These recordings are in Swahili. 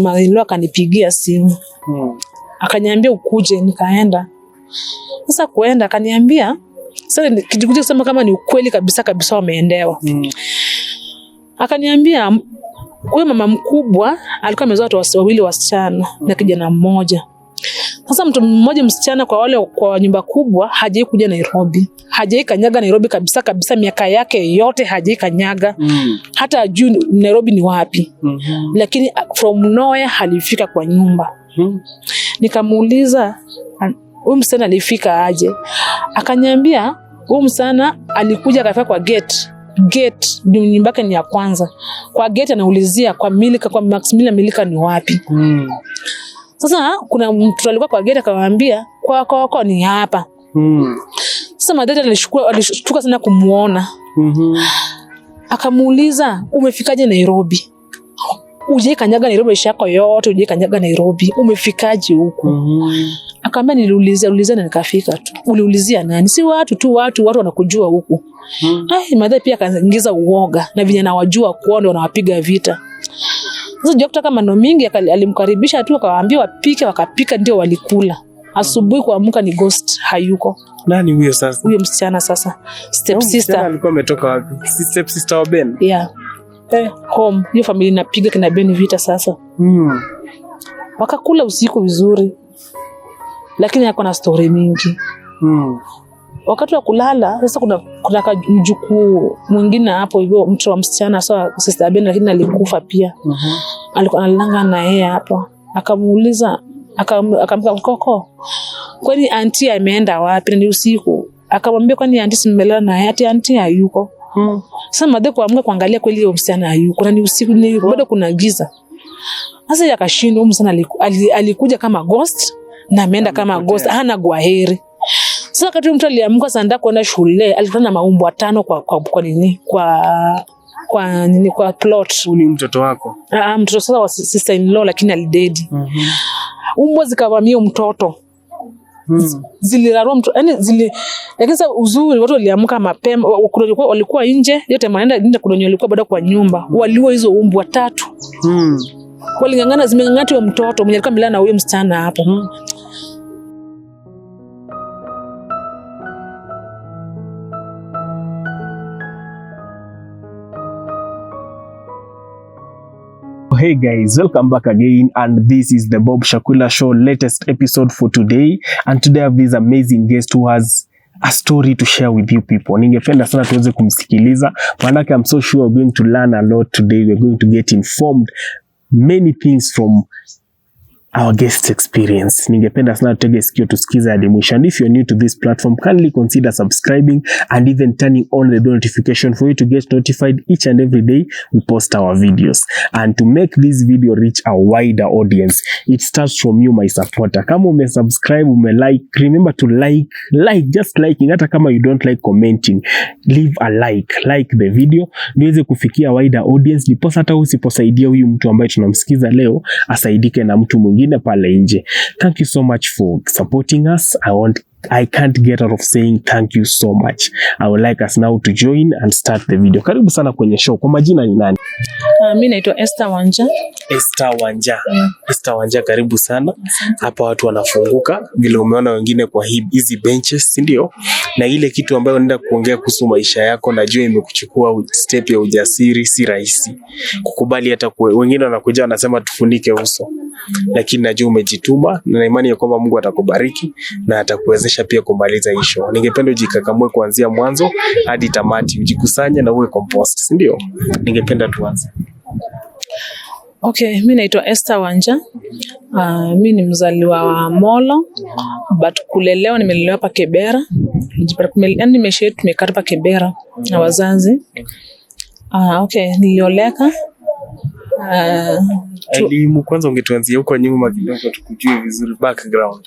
Mama akanipigia simu. Akaniambia ukuje, nikaenda. Sasa kuenda akaniambia sasa kijikuja kusema kama ni ukweli kabisa wameendewa. Akaniambia huyo mama mkubwa alikuwa amezaa watu wawili wasichana na kijana mmoja. Sasa mtu mmoja msichana kwa nyumba kubwa hajai kuja Nairobi. Hajai kanyaga Nairobi kabisa miaka yake yote hajai kanyaga. Hata ajui Nairobi ni wapi. Lakini from nowhere halifika kwa nyumba. Nikamuuliza huyu msichana alifika aje? Akaniambia huyu msichana alikuja akafika kwa gate nyumba yake ni ya kwanza. Kwa gate anaulizia kwa Maximilian Milika ni wapi. Sasa kuna mtu alikuwa kwa gate akamwambia kwa ni hapa. Sasa madada alishtuka sana kumuona. Akamuuliza umefikaje Nairobi? Uje kanyaga Nairobi shako yote, uje kanyaga Nairobi. Umefikaje huko? Akamwambia niliulizia na nikafika tu. Uliulizia nani? Si watu wanakujua huko. Madada pia akaingiza uoga na vijana wajua kuona wanawapiga vita. Sasa jua kutaka maneno mingi alimkaribisha tu akawaambia wapike, wakapika ndio walikula. Asubuhi kuamka ni ghost hayuko. Nani huyo sasa? Huyo msichana sasa. Step sister. Alikuwa ametoka wapi? Step sister wa Ben. Yeah. Home. Hiyo familia inapiga kina Ben vita sasa. Wakakula usiku vizuri. Lakini hakuwa na story mingi. Wakati wa kulala sasa kuna mjukuu mwingine hapo hivyo mtu wa msichana sawa sister Ben lakini alikufa pia. Alikuwa analanga na yeye hapo. Akamuuliza akamwambia Koko, kwani auntie ameenda wapi? Ni usiku. Akamwambia kwani auntie simelala na yeye? Auntie hayuko. Sasa madhe kuamka kuangalia kweli hiyo msichana hayuko na ni usiku ni bado kuna giza. Sasa yakashindwa huyo msichana alikuja kama ghost na ameenda kama ghost, hana gwaheri. Sasa wakati mtu aliamka sanda kwenda shule alikutana na maumbo 5 kwa plot. Ni mtoto wako? Mtoto sasa wa sister in law lakini alidedi. Umbo zikavamia mtoto. Zilirarua mtu lakini sasa uzuri watu waliamka mapema, walikuwa nje yote manaenda nje, kuna wenye walikuwa bado kwa nyumba waliua hizo umbo 3. Walingangana zimengangati wa mtoto mwenye alikuwa amelala na huyo msichana hapo. Hey guys, welcome back again, and this is the Bob Shakula Show latest episode for today. And today I have this amazing guest who has a story to share with you people. Ningependa sana tuweze kumsikiliza, manake I'm so sure we're going to learn a lot today. We're going to get informed many things from our guest experience. Ningependa sana tutege sikio tusikize hadi mwisho. And if you're new to this platform, kindly consider subscribing and even turning on the notification for you to get notified each and every day we post our videos. And to make this video reach a wider audience, it starts from you, my supporter. Kama umesubscribe, umelike, remember to like, just liking. Hata kama you don't like commenting, leave a like the video niweze kufikia wider audience, niposa hata usiposaidia huyu mtu ambaye tunamsikiza leo asaidike na mtu mwingine pale nje. Thank you so much for supporting us. I can't get out of saying thank you so much. I would like us now to join and start the video. Karibu sana kwenye show. Kwa majina ni nani? Mimi naitwa Esther Wanja. Esther Wanja. Esther Wanja, karibu sana. Hapa watu wanafunguka vile umeona wengine kwa hizi benches, si ndio? Na ile kitu ambayo unaenda kuongea kuhusu maisha yako, najua imekuchukua step ya ujasiri, si rahisi. Kukubali hata wengine wanakuja wanasema tufunike uso. Lakini najua umejituma na imani ya kwamba Mungu atakubariki na atakuwezesha pia kumaliza hii show. Ningependa ujikakamue kuanzia mwanzo hadi tamati, ujikusanye na uwe compost, si ndio? Ningependa tuanze. Okay, mimi naitwa Esther Wanja. Mimi ni mzaliwa wa Molo, but kulelewa nimelelewa hapa Kibera. Nimeshia tumekaa hapa Kibera na wazazi. Okay, nilioleka. Elimu kwanza ungetuanzia huko nyuma kidogo tukujue vizuri background.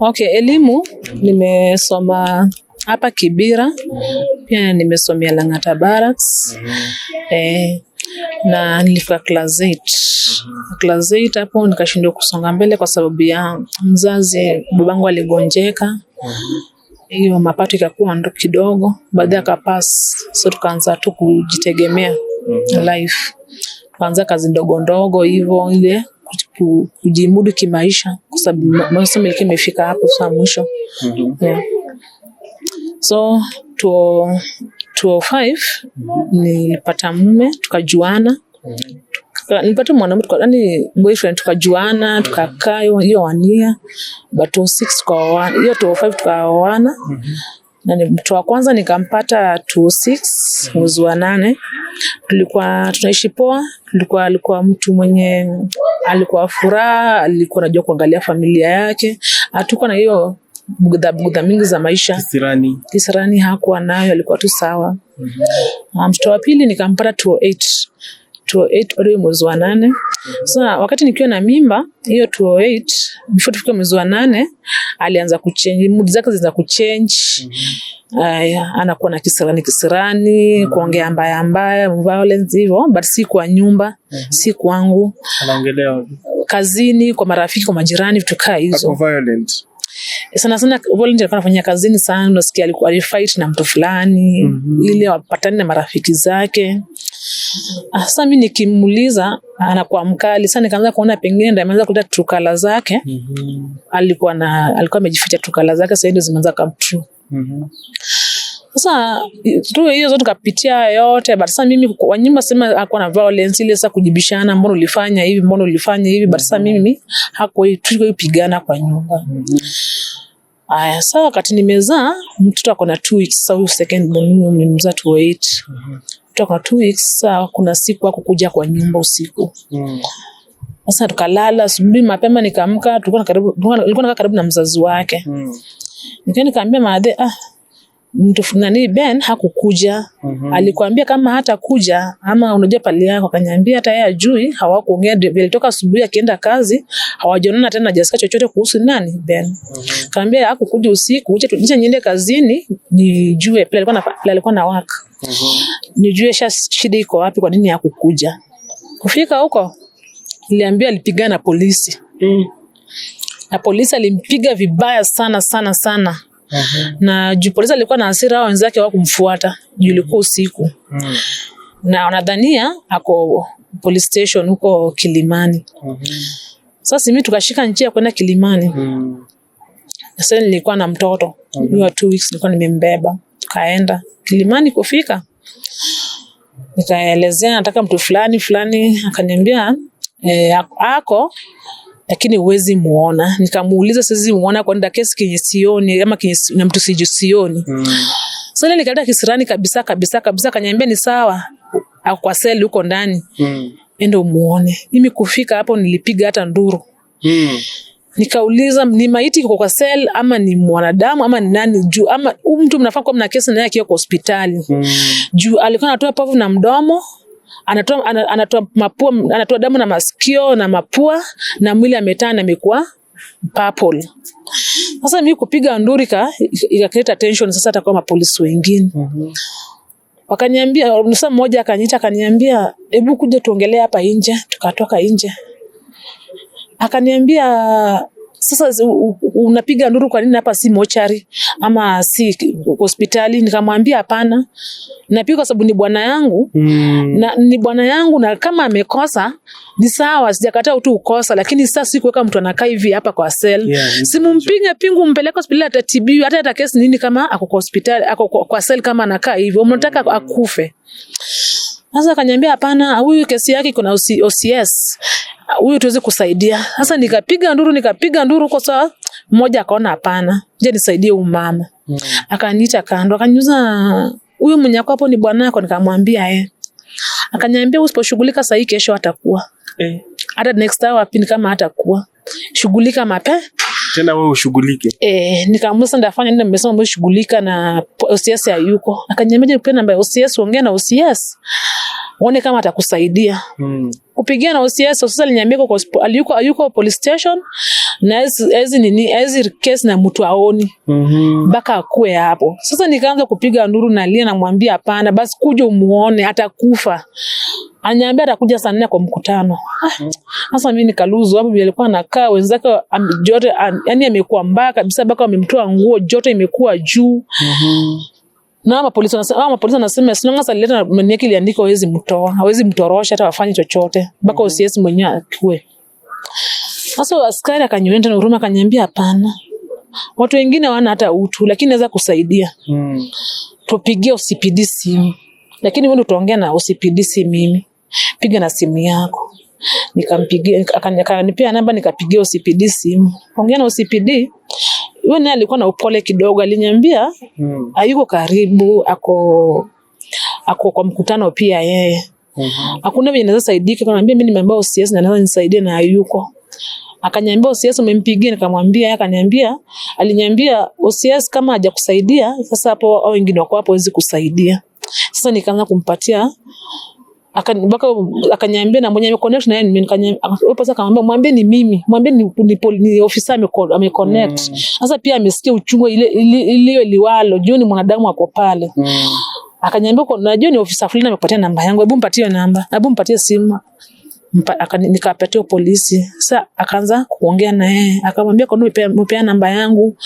Okay, elimu nimesoma hapa Kibera, pia nimesomea Lang'ata Barracks. Na nilifika class 8. Class 8 hapo nikashindwa kusonga mbele kwa sababu ya mzazi, babangu aligonjeka. Hiyo mapato ikakuwa ndo kidogo, baadaye akapass, so tukaanza tu kujitegemea life. Kwanza kazi ndogo ndogo hivyo ile kujimudu kimaisha kwa sababu masomo yake imefika hapo sasa mwisho. Yeah. So 2005 nilipata mume, tukajuana. Nilipata mwanamume, yani boyfriend, tukajuana, tukakaa hiyo 1 year, but 2006 tukaoana, hiyo 2005 tukaoana. Na mtu wa kwanza nikampata 2006 mwezi wa 8. Tulikuwa tunaishi poa, alikuwa mtu mwenye alikuwa furaha, alikuwa anajua kuangalia familia yake. Hatukuwa na hiyo bugudha mingi za maisha. Kisirani hakuwa nayo, alikuwa tu sawa. Mtoto wa pili nikampata 2008 bado mwezi wa 8. Sasa wakati nikiwa na mimba hiyo 2008, before tufike mwezi wa 8, alianza kuchange, mood zake zilianza kuchange. Anakuwa na kisirani, kuongea mbaya, violence hivyo, but si kwa nyumba, si kwangu. Anaongelea kazini, kwa marafiki, kwa majirani, vitu kaa hizo. Ako violent. Sana violent alikuwa anafanya kazini sana, unasikia alikuwa alifight na mtu fulani, ili wapatane na marafiki zake. Sasa mimi nikimuuliza anakuwa mkali. Sasa nikaanza kuona pengine ndio ameanza kuleta trukala zake. Alikuwa amejificha trukala zake, sasa ndio zimeanza come true. Sasa tu hiyo zote tukapitia yote, but sasa mimi kwa nyumba sema hakuwa na violence ile, sasa kujibishana, mbona ulifanya hivi, but sasa mimi hakuipigana kwa nyumba. Sasa wakati nimezaa mtoto ako na 2 weeks, sasa huyu second born nimemzaa 2008. Mtoto ako na 2 weeks, sasa kuna siku hakukuja kwa nyumba usiku. Sasa tukalala, asubuhi mapema nikaamka, nilikuwa nakaa karibu na mzazi wake. Nikaambia madhe, mtu nani Ben hakukuja. Alikwambia kama hata kuja ama unajua pale yako. Akaniambia hata yeye ajui, hawakuongea, vilitoka asubuhi akienda kazi, hawajaonana tena Jessica chochote kuhusu nani Ben. Kaambia hakukuja usiku, nje niende kazini nijue pale alikuwa na work. Nijue shida iko wapi, kwa nini hakukuja. Kufika huko niliambia alipigana na polisi. Na polisi alimpiga vibaya sana. Na juu polisi alikuwa na hasira, wenzake hawakumfuata juu ilikuwa usiku. Na wanadhania ako police station huko Kilimani. Sasa mimi tukashika njia kwenda Kilimani. Sasa nilikuwa na mtoto, hiyo 2 weeks nilikuwa nimembeba. Kaenda Kilimani, kufika nikaelezea nataka mtu fulani, akaniambia ako lakini huwezi muona. Nikamuuliza siwezi muona kwa nini kesi kenye sioni ama kenye na mtu sioni. Sasa ile nikaleta kisirani kabisa, akaniambia ni sawa, ako kwa seli huko ndani. Enda umuone. Mimi kufika hapo nilipiga hata nduru. Nikauliza ni maiti iko kwa seli ama ni mwanadamu ama ni nani, juu ama mtu mnafaa kwa mna kesi naye akiwa kwa hospitali. Juu alikuwa anatoa povu na mdomo, anatoa mapua, anatoa damu na masikio na mapua, na mwili ametana amekuwa purple. Sasa mimi kupiga nduru ikaleta tension. Sasa atakuwa mapolisi wengine. Wakaniambia, msa mmoja akaniambia hebu kuja tuongelee hapa nje. Tukatoka nje. Akaniambia sasa unapiga nduru kwa nini hapa si mochari ama si hospitali? Nikamwambia hapana, napiga kwa sababu ni bwana yangu. Na ni bwana yangu, na kama amekosa ni sawa, sijakataa tu ukosa, lakini sasa si kuweka mtu anakaa hivi hapa kwa cell. Simumpinge pingu mpeleke hospitali atatibiwa, hata kesi nini kama ako kwa hospitali, ako kwa cell kama anakaa hivi, mnataka akufe. Sasa akaniambia hapana, huyu kesi yake kuna OCS. Huyu tuweze kusaidia. Sasa nikapiga nduru kwa sawa, mmoja akaona hapana, je nisaidie huyu mama. Akaniita kando, akaniuliza huyu mwenye hapo ni bwana yako? Nikamwambia Akaniambia usiposhughulika sasa kesho atakuwa. Hata next hour pini kama hatakuwa. Shughulika mapema. Tena wewe ushughulike. Nikamwambia ndafanya nini, nimesema mbona shughulika na OCS hayuko. Akaniambia nipe namba ya OCS, ongea na OCS. Uone kama atakusaidia. Kupigia na OCS, sasa aliniambia yuko police station na hizi case na mtu aoni. Baka akue hapo. Sasa nikaanza kupiga nduru na lia, na mwambia hapana, basi kuja umuone atakufa. Ananiambia atakuja saa 4 kwa mkutano. Sasa mimi nikaluzu hapo, bila alikuwa anakaa wenzake joto, yani amekuwa mbaya kabisa, baka wamemtoa nguo, joto imekuwa juu. Na mapolisi wanasema sinanga salileta mwenyewe iliandika hawezi mtorosha hata wafanye chochote mpaka OCS mwenyewe akue. Sasa askari akaniona na huruma akaniambia hapana. Watu wengine wana hata utu lakini naweza kusaidia. Tupigie OCPD simu. Lakini wewe utaongea na OCPD si mimi. Piga na simu yako. Nikampigia akanipea namba nikapigia OCPD simu. Ongea na OCPD. Yeye naye alikuwa na upole kidogo, aliniambia hayuko karibu, ako kwa mkutano pia yeye. Hakuna vile naweza saidika, akaniambia mimi nimeambia OCS na naweza nisaidie na hayuko. Akaniambia OCS umempigia, nikamwambia yeye akaniambia aliniambia OCS kama hajakusaidia sasa hapo au wengine wako hapo hawezi kusaidia. Sasa nikaanza kumpatia akaniambia na mwenye ameconnect na yeye akamwambia mwambie ni mimi, mwambie ni ofisa ameconnect. Sasa pia amesikia uchungu ile liwalo jioni mwanadamu wako pale. Akaniambia najua ni ofisa fulani amekupatia namba yangu, hebu mpatie namba, hebu mpatie simu. Nikapatia polisi. Sasa akaanza kuongea na yeye, akamwambia kwa nini mpea namba yangu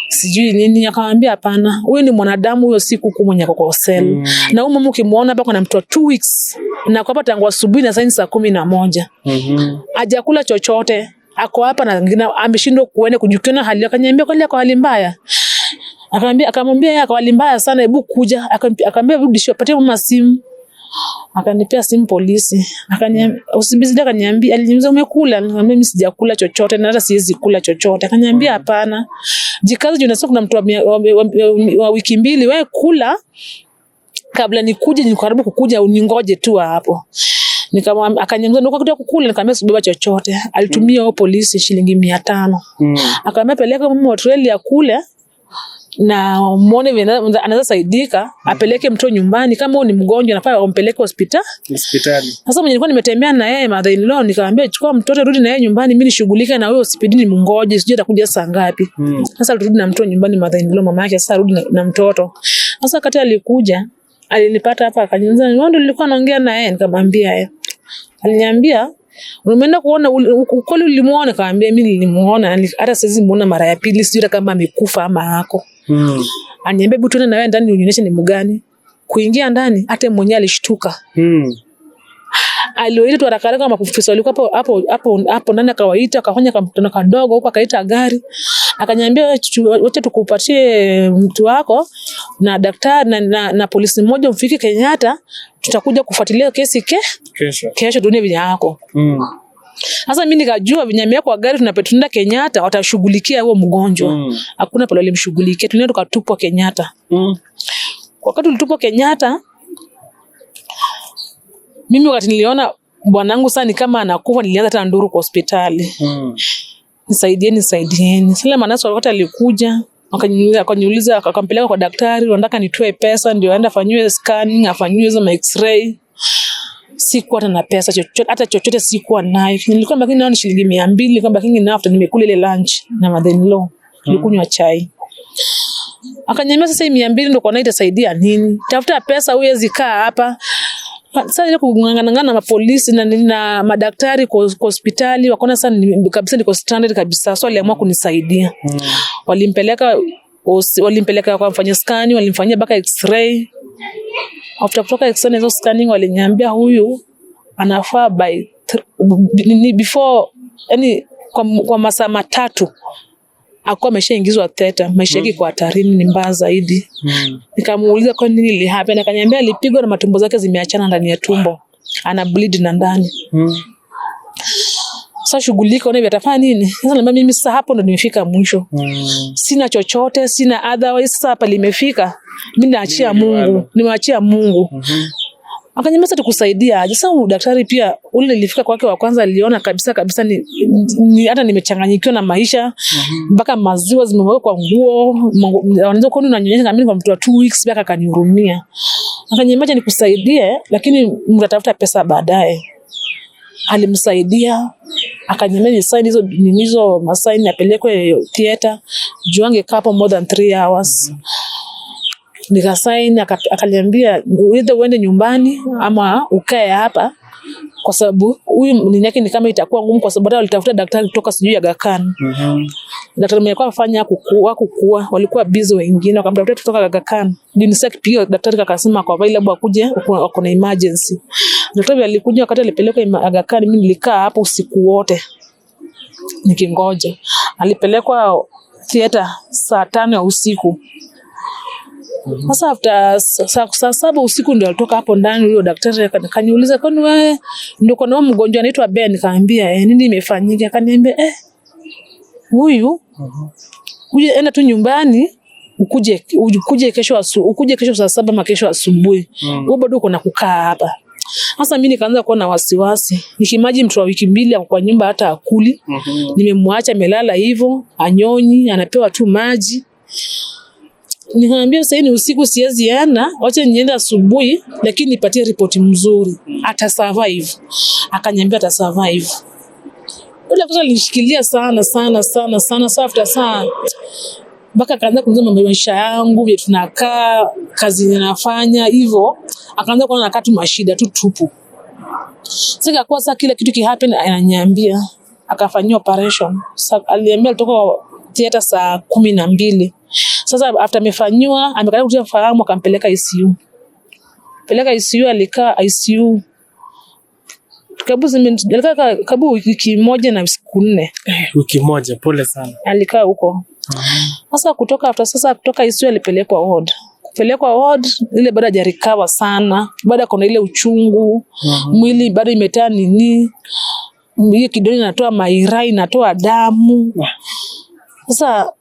sijui nini. Akamwambia hapana, huyu ni mwanadamu, huyo si kuku mwenye kwa cell. Na huyu mama ukimuona hapa kuna mtu wa 2 weeks na kwa hapa tangu asubuhi na saa 11. Hajakula chochote, ako hapa na ameshindwa kuenda kujukiona hali. Akaniambia kwa hali mbaya. Akamwambia yeye kwa hali mbaya sana, hebu kuja. Akamwambia rudishie patie mama simu. Akanipea simu polisi. Akaniambia usibizidi, akaniambia aliniuliza umekula? Nikamwambia mimi sijakula chochote na hata siwezi kula chochote. Akaniambia hapana. Jikazi juu nasema kuna mtu wa wiki 2 wewe kula kabla nikuje, ni karibu kukuja uningoje tu hapo. Nikamwambia akaniambia ndio kuja kukula, nikamwambia sibeba chochote. Alitumia wao polisi shilingi 500. Akamwambia peleka mama hotel ya kule na muone vile anaweza saidika, apeleke mtoto nyumbani, kama wewe ni mgonjwa anafaa umpeleke hospitali. Sasa mwenye nilikuwa nimetembea na yeye mother in law, nikamwambia chukua mtoto rudi na yeye nyumbani, mimi nishughulike na wewe hospitali mngoje, sije atakuja saa ngapi. Sasa alirudi na mtoto nyumbani mother in law, mama yake sasa rudi na mtoto. Sasa kati alikuja alinipata hapa akaniuliza wewe ndio nilikuwa naongea na yeye, nikamwambia yeye. Aliniambia umeenda kuona ukweli ulimuona? Nikamwambia mimi nilimuona, hata siwezi muona mara ya pili, sijui kama amekufa ama hako. Aniambia hebu tuende na wewe ndani unionyeshe ni mgani. Kuingia ndani hata mwenyewe alishtuka. Alioita tu haraka kama profesa alikuwa hapo ndani, akawaita akafanya kamtano kadogo huko, akaita gari. Akaniambia wacha tukupatie mtu wako na daktari na polisi mmoja mfike Kenyatta, tutakuja kufuatilia kesi kesho dunia vile yako. Sasa mimi nikajua vinyamia kwa gari tunapetunda Kenyatta watashughulikia huo mgonjwa. Hakuna pale walimshughulikia, tulienda tukatupwa Kenyatta. Wakati tulitupwa Kenyatta, mimi wakati niliona bwanangu sana ni kama anakufa, nilianza tena nduru kwa hospitali. Nisaidieni. Sasa manasi wakati alikuja akaniuliza, akampeleka kwa daktari, wanataka nitoe pesa ndio aenda afanywe scanning, afanywe hizo x-ray. Sikuwa na pesa hata chochote sikuwa nayo. Nilikuwa mbaki na shilingi 200 kama kingi na after nimekula ile lunch na mother in law. Nilikunywa chai. Akaniambia sasa 200 ndio kwa naita saidia nini? Tafuta pesa uwezi kaa hapa. Sasa ile kungangana na polisi na madaktari kwa hospitali wakaona sasa kabisa niko stranded kabisa. So waliamua kunisaidia. Walimpeleka kwa mfanya scanning, walimfanyia baka x-ray. After kutoka x-ray hizo scanning waliniambia huyu anafaa before yani kwa masaa 3 akawa ameshaingizwa theta, maisha yake kwa hatarini, ni mbaya zaidi. Nikamuuliza kwa nini ili happen, akaniambia alipigwa na matumbo zake zimeachana ndani ya tumbo, ana bleed na ndani. Sasa shughulika unawe atafanya nini? Sasa niambia mimi sasa hapo ndo nimefika mwisho. Sina chochote, sina otherwise, sasa hapa limefika. Mimi naachia Mungu, nimeachia Mungu. Akaniambia sasa tukusaidia aje? Sasa daktari pia ule nilifika kwake wa kwanza aliona kabisa ni hata nimechanganyikiwa na maisha, mpaka maziwa zimewekwa kwa nguo, wanaanza kuona unanyonyesha kama mimi kwa mtu wa 2 weeks, mpaka akanihurumia. Akaniambia nikusaidie lakini mtatafuta pesa baadaye. Alimsaidia, akaniambia ni sign hizo masaini apelekwe theater, juange kapo more than 3 hours. Nikasaini, akaniambia either uende nyumbani ama ukae hapa kwa sababu huyu nini yake ni kama itakuwa ngumu, kwa sababu walitafuta daktari kutoka sijui Aga Khan. Daktari mwenye afanya kukua walikuwa busy wengine, wakamtafuta kutoka Aga Khan. Dinisa kipiga daktari akasema kwa available akuje, wako na emergency. Daktari alikuja wakati alipelekwa Aga Khan, mimi nilikaa hapo usiku wote nikingoja. Alipelekwa theater saa 5 ya usiku. Sasa after saa 7 usiku ndio alitoka hapo ndani. Huyo daktari akaniuliza, kwani wewe ndio kuna mgonjwa anaitwa Ben? Nikamwambia nini imefanyika? Akaniambia huyu enda tu nyumbani, ukuje kesho saa 7 ama kesho asubuhi. Wewe bado uko na kukaa hapa. Sasa mimi nikaanza kuwa na wasiwasi. Nikimaji mtu wa wiki 2 ako kwa nyumba hata akuli. Nimemwacha amelala hivyo, anyonyi, anapewa tu maji. Nikamwambia sasa ni usiku siwezi yana, wacha niende asubuhi lakini nipatie ripoti mzuri. Ata survive. Akaniambia ata survive. Ule mtu alinishikilia sana. Sasa after saa mpaka akaanza kuniuliza maisha yangu, vile tunakaa, kazi ninafanya hivyo. Akaanza kuona nakaa tu mashida tu tupu. Sasa kwa sasa kila kitu kihappen ananiambia. Akafanyia operation. Sasa aliambia alitoka theater saa 12. Sasa after amefanywa, amekataa kutia fahamu, akampeleka ICU. Alikaa ICU. Karibu wiki moja na siku 4. Wiki moja, pole sana. Alikaa huko. Sasa kutoka ICU alipelekwa ward. Ile bado hajarikawa sana. Bado kuna ile uchungu. Mwili bado imetaa nini. Hiyo kidoni inatoa mairai, inatoa damu. Sasa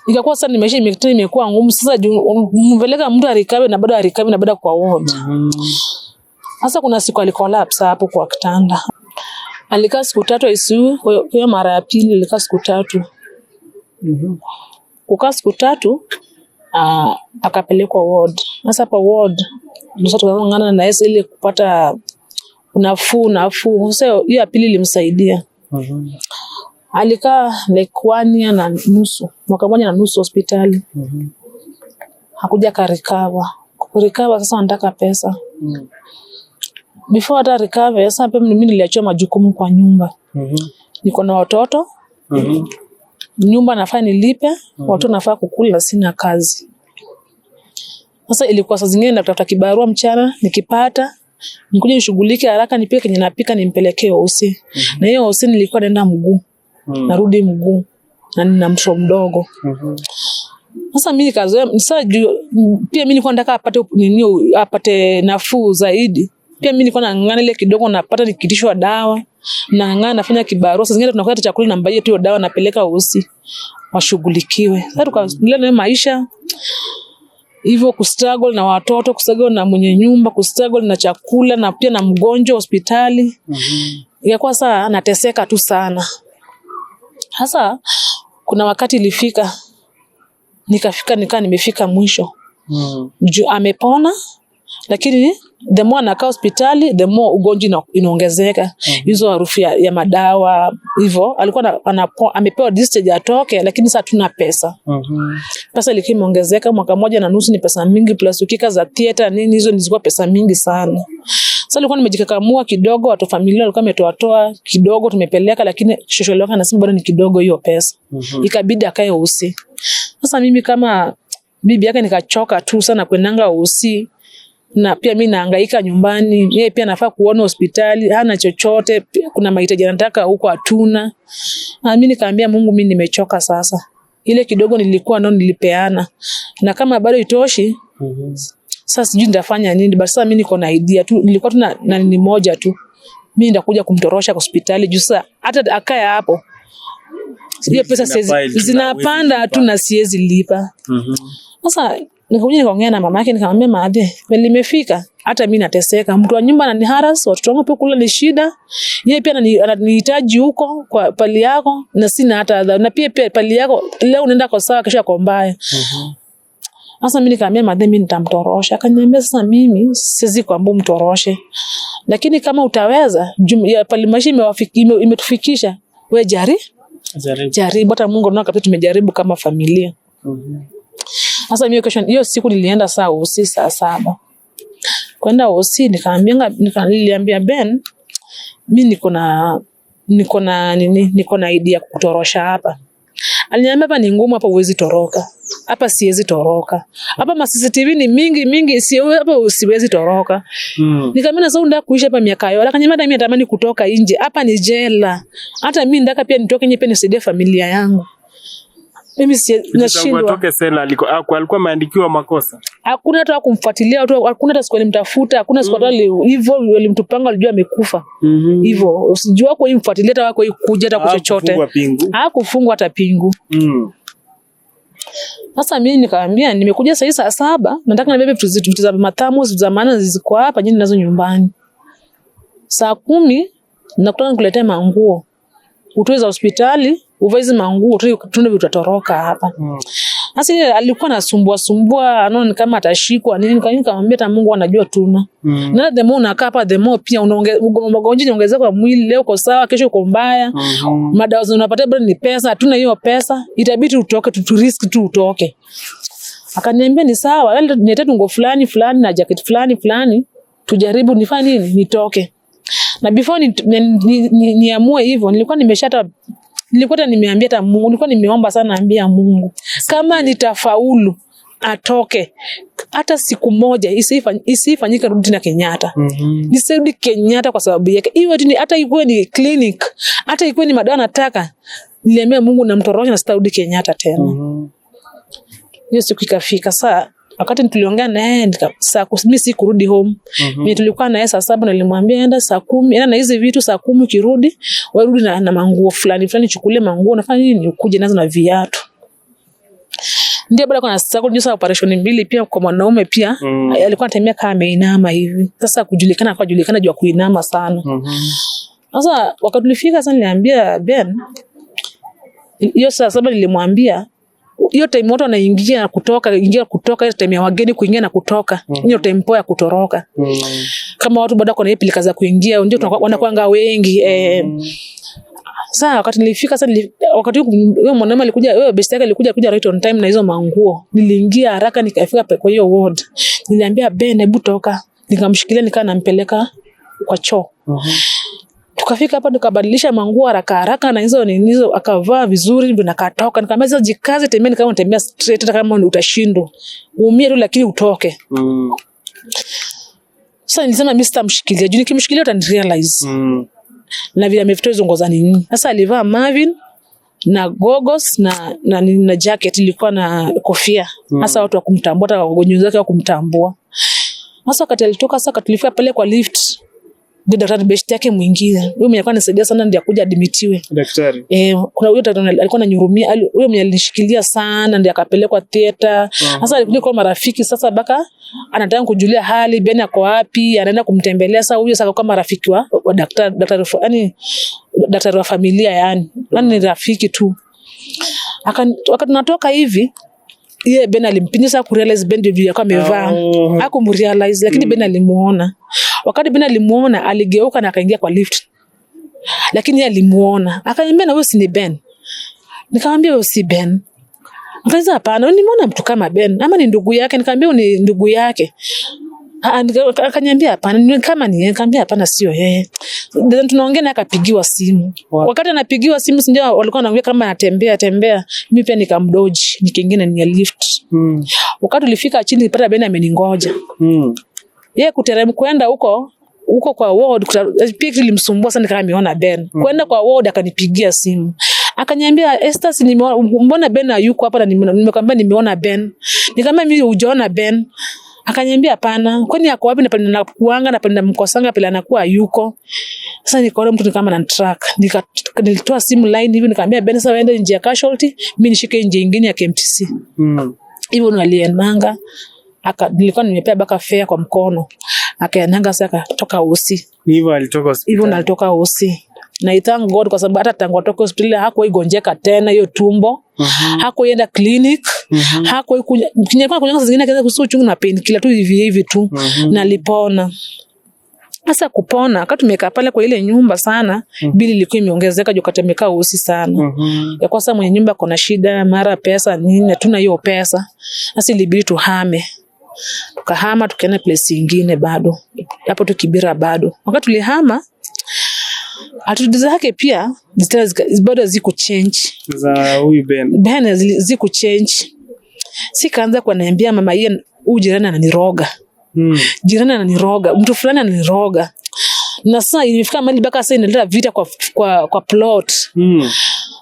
ikakuwa sasa imekuwa ngumu. Sasa mpeleka mtu arikawe na bado kwa ward. Sasa kuna siku alikolapse hapo kwa kitanda. Alikaa siku 3 ICU, kwa mara ya pili alikaa siku 3. Kukaa siku 3 akapelekwa ward. Sasa hapa ward ndio sasa tukangana na yeye ili kupata nafuu. Sasa hiyo ya pili ilimsaidia. Alikaa like 1 year na nusu, mwaka 1 na nusu hospitali. Hakuja recover. Sasa anataka pesa. Before hata recover, sasa pia mimi niliachia majukumu kwa nyumba. Niko na watoto. Nyumba nafaa nilipe, watoto nafaa kukula, sina kazi. Sasa ilikuwa saa zingine natafuta kibarua mchana, nikipata nikuja nishughulike haraka, nipike kenye napika nimpelekee Osi. Na hiyo Osi nilikuwa naenda mguu. Narudi mguu. Na nina mtoto mdogo. Sasa mimi nikazoea, pia mimi nilikuwa nataka apate nafuu zaidi. Pia mimi nilikuwa nang'ang'ana ile kidogo napata nikitishwa dawa. Nang'ang'ana nafanya kibarua. Sasa zingine tunakuwa chakula na mbaye tu dawa napeleka Osi washughulikiwe. Sasa tukaendelea na maisha hivyo, kustruggle na watoto, kustruggle na mwenye nyumba, kustruggle na chakula na pia na mgonjwa hospitali. Ikakuwa saa nateseka tu sana. Sasa kuna wakati ilifika nimefika mwisho. Amepona, lakini the more anakaa hospitali the more ugonjwa inaongezeka. Hizo harufu ya madawa hivyo. Alikuwa amepewa discharge atoke, lakini sasa tuna pesa. Pesa ilikuwa imeongezeka, mwaka 1 na nusu ni pesa mingi, plus ukika za theater nini, hizo zilikuwa pesa mingi sana. Sasa nilikuwa nimejikakamua kidogo, watu familia walikuwa wametoa kidogo tumepeleka, lakini social worker anasema bado ni kidogo hiyo pesa. Ikabidi akae Osi. Sasa mimi kama bibi yake nikachoka tu sana kwendanga Osi. Na pia mimi nahangaika nyumbani, yeye pia anafaa kuona hospitali, hana chochote, kuna mahitaji anataka huko hatuna. Na mimi nikaambia Mungu, mimi nimechoka sasa. Ile kidogo nilikuwa nao nilipeana. Na kama bado itoshi, sasa sijui nitafanya nini. Basi sasa mimi niko na idea tu, nilikuwa tu na nini moja tu. Mimi nitakuja kumtorosha hospitali juu sasa hata akae hapo. Hiyo pesa zinapanda tu na siwezi lipa. Sasa nikakuja nikaongea na mama yake, nikamwambia Maadhi, nimefika hata mimi nateseka. Mtu wa nyumba ananiharas, watoto wangu pia kula ni shida. Yeye pia ananihitaji huko kwa pali yako na sina hata na pia pali yako leo unaenda kwa sawa, kesho kwa mbaya. Sasa mimi nikamwambia Maadhi, mimi nitamtorosha. Akaniambia sasa mimi siwezi kuambu mtoroshe. Lakini kama utaweza, pali maisha imetufikisha, wewe jaribu. Hata Mungu anaona kabisa tumejaribu kama familia. Sasa hiyo siku nilienda saa Osi saa 7. Kwenda Osi niliambia Ben, mimi niko na idea kutorosha hapa. Aliniambia hapa ni ngumu, hapa huwezi toroka. Hapa siwezi toroka. Hapa ma CCTV ni mingi, hapa siwezi toroka. Nikamwambia sasa unataka kuishi hapa miaka yote. Akaniambia mimi natamani kutoka nje. Hapa ni jela. Hata mimi ndaka pia nitoke nje pia nisaidie familia yangu. Mimi nashindwa. Atoke sela alikuwa ameandikiwa makosa. Hakuna hata kumfuatilia, hakuna hata siku alimtafuta, hakuna siku hata hivyo walimtupanga alijua amekufa. Hivyo usijua kwa imfuatilia hata wako kuja hata kuchochote. Hakufungwa hata pingu. Sasa mimi nikamwambia nimekuja saa 7, nataka na bebe vitu za matamu za maana ziko hapa nyinyi nazo nyumbani. Saa 10 nakutana nikuletea manguo. Utoe za hospitali, uvaize manguo, tuende tutatoroka hapa. Sasa alikuwa anasumbua, anaona kama atashikwa nini, nikamwambia hata Mungu anajua tuna. Na the more unakaa hapa the more pia unaongeza ongezeka kwa mwili, leo uko sawa, kesho uko mbaya. Madawa unapata bado ni pesa, hatuna hiyo pesa, itabidi utoke, risk tu utoke. Akaniambia ni sawa, nilete tungo fulani na jacket fulani, tujaribu nifanye nini, nitoke. Na before niamue hivyo, nilikuwa nimeambia hata Mungu, nilikuwa nimeomba sana ambia Mungu kama nitafaulu atoke hata siku moja isifanyike rudi tena Kenyatta. Nisirudi Kenyatta kwa sababu yake. Iwe tu hata ikuwe ni clinic, hata ikuwe ni madawa nataka, niliambia Mungu namtorosha na sitarudi Kenyatta tena. Hiyo siku ikafika. Saa wakati tuliongea naye saa 10 si kurudi home. Mimi tulikuwa naye saa 7 na nilimwambia enda saa 10, enda na hizi vitu saa 10 kirudi, warudi na manguo fulani chukulie manguo, nafanya nini ukuje nazo na viatu. Ndio baada kuna sasa kujua operation 2 pia kwa mwanaume pia alikuwa anatembea kama ameinama hivi. Sasa kujulikana jua kuinama sana. Sasa wakati tulifika sasa niliambia Ben, hiyo saa 7 nilimwambia hiyo time watu wanaingia na kutoka, hiyo time ya wageni kuingia na kutoka, hiyo time poa ya kutoroka. Kama watu bado kuna pilika za kuingia ndio wanakuanga wengi. Sasa wakati nilifika sasa, wakati huyo mwanaume alikuja, huyo best yake alikuja right on time na hizo manguo. Niliingia haraka nikafika kwa hiyo ward. Niliambia Ben hebu toka. Nikamshikilia nikaa nampeleka kwa choo. Tukafika hapa tukabadilisha manguo haraka na hizo akavaa vizuri ndio nakatoka. Nikamwambia sasa jikaze, tembea kama unatembea straight hata kama utashindwa. Uumie tu lakini utoke. Sasa nilisema mimi sitamshikilia. Juu nikimshikilia utanirealize. Na vile amevitoa hizo ngoza nini. Sasa alivaa Marvin na goggles na jacket, ilikuwa na kofia. Sasa watu wa kumtambua, hata wagonjwa wake wa kumtambua. Sasa wakati alitoka, sasa tulifika pale kwa lift. Ndio daktari best yake mwingine. Huyo mwenye alikuwa anasaidia sana ndiye akuja admitiwe. Daktari. Kuna huyo daktari alikuwa ananyurumia, huyo mwenye alinishikilia sana ndiye akapelekwa theater. Sasa alikuja kwa marafiki, sasa baka anataka kujulia hali Ben ako wapi, anaenda kumtembelea. Sasa huyo sasa kwa marafiki wa daktari yani daktari wa familia yani ni rafiki tu. Wakati tunatoka hivi yeye Ben alimpinisa kurealize Ben ndio alikuwa amevaa. Hakumrealize lakini Ben alimuona. Wakati Ben alimuona aligeuka na akaingia kwa lift. Lakini yeye alimuona. Akaniambia na wewe si ni Ben. Nikamwambia wewe si Ben. Akasema hapana, nimeona mtu kama Ben ama ni ndugu yake. Nikamwambia ni ndugu yake. Akaniambia hapana, kama ni yeye. Nikamwambia hapana sio yeye. Ndio tunaongea na akapigiwa simu. Wakati anapigiwa simu ndio walikuwa wanaongea kama anatembea. Mimi pia nikamdoji, nikiingia ni lift. Wakati ulifika chini nilipata Ben ameningoja. Yeye kuteremka kwenda huko kwa ward pia kilimsumbua sana kama ameona Ben. Kwenda kwa ward akanipigia simu. Akaniambia Esther, mbona Ben hayuko hapa na nimekwambia nimeona Ben. Nikamwambia mimi hujaona Ben. Akaniambia hapana, kwani yako wapi na kuanga na penda mkosanga pale anakuwa yuko. Sasa nikaona mtu kama na track. Nilitoa simu line hivi nikamwambia Ben sasa waende nje ya casualty, mimi nishike nje nyingine ya KMTC. Hivyo ndo aliendanga. Nilikuwa nimepea baka fare kwa mkono. Akaendanga sasa akatoka usi. Hivyo alitoka hospitali. Hivyo alitoka usi. Na thank God kwa sababu hata tangu atoka hospitali hakuigonjeka tena hiyo tumbo. Hakuenda clinic. Hakunyanyua zingine kaza kusuchungu na painkiller tu hivi tu. Na alipona. Sasa kupona wakati tumekaa pale kwa ile nyumba sana, bili ilikuwa imeongezeka juu katemeka usi sana. Ya kwa sababu mwenye nyumba kuna shida, mara pesa nini, hatuna hiyo pesa. Sasa ilibidi tuhame. Tukahama tukaenda place nyingine bado. Hapo tu Kibera bado. Wakati tulihama attitude zake pia bado ziko change za huyu Ben ziko change. Sikaanza kuniambia mama yeye huyu jirani ananiroga. Jirani ananiroga, mtu fulani ananiroga. Na sasa ilifika mahali mpaka sasa inaleta vita kwa plot.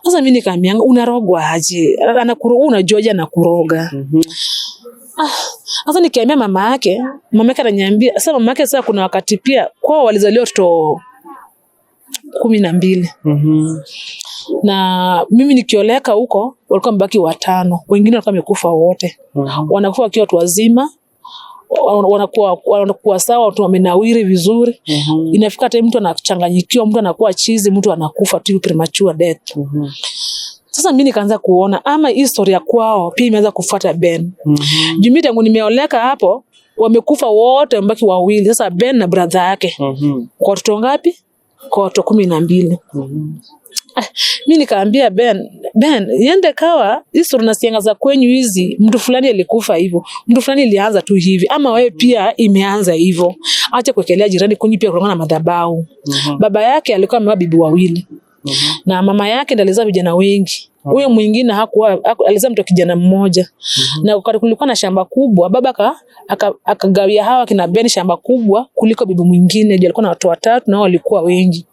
Sasa mimi nikaambia unarogwa aje? Anakuroga, unajoja na kuroga. Sasa nikiambia mama yake ananiambia sasa mama yake sasa kuna wakati pia kwao walizaliwa watoto 12. Na mimi nikioleka huko walikuwa mbaki 5. Wengine walikuwa wamekufa wote. Wanakufa wakiwa watu wazima. Wanakuwa sawa, watu wamenawiri vizuri. Inafika time mtu anachanganyikiwa, mtu anakuwa chizi, mtu anakufa tu premature death. Sasa mimi nikaanza kuona ama historia kwao pia imeanza kufuata Ben. Jumii tangu nimeoleka hapo wamekufa wote mbaki 2. Sasa Ben na brother yake. Kwa watoto ngapi? Kwa watoto 12. Mimi nikaambia Ben, yende kawa hizo tunasianga za kwenyu hizi, mtu fulani alikufa hivyo, mtu fulani ilianza tu hivi, ama wewe pia imeanza hivyo. Acha kuekelea jirani kwenye pia kulingana na madhabahu. Baba yake alikuwa ameoa bibi 2. Na mama yake ndiye alizaa vijana wengi. Huyo mwingine alizaa mtoto kijana mmoja. Na kulikuwa na shamba kubwa, baba akagawia hawa kina Ben shamba kubwa kuliko bibi mwingine, alikuwa na watu 3 na walikuwa wengi.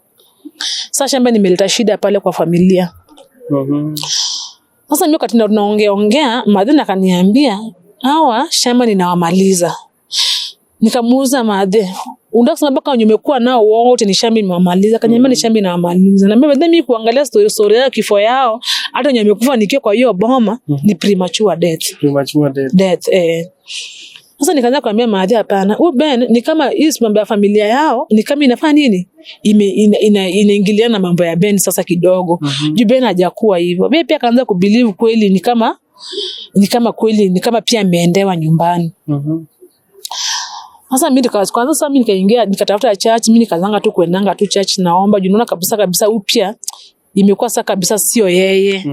Sasa shamba nimeleta shida pale kwa familia. Sasa mimi wakati tunaongea Madhe akaniambia hawa shamba ninawamaliza. Nikamuuza Madhe, unataka kusema baka umekuwa nao wote ni shamba nimewamaliza? Akaniambia ni shamba ninawamaliza. Na mimi kuangalia story ya kifo yao hata nimekufa nikiwa kwa hiyo boma ni premature death. Sasa nikaanza kuambia Madhe hapana. Huyu Ben ni kama hii mambo ya familia yao ni kama inafanya nini? Inaingiliana na mambo ya Ben sasa kidogo. Juu Ben hajakuwa hivyo. Ben pia kaanza kubelieve kweli ni kama kweli ni kama pia ameendewa nyumbani. Sasa mimi nikaingia nikatafuta church, mimi nikazanga tu kuendanga tu church naomba, juu naona kabisa upya imekuwa sasa kabisa sio yeye.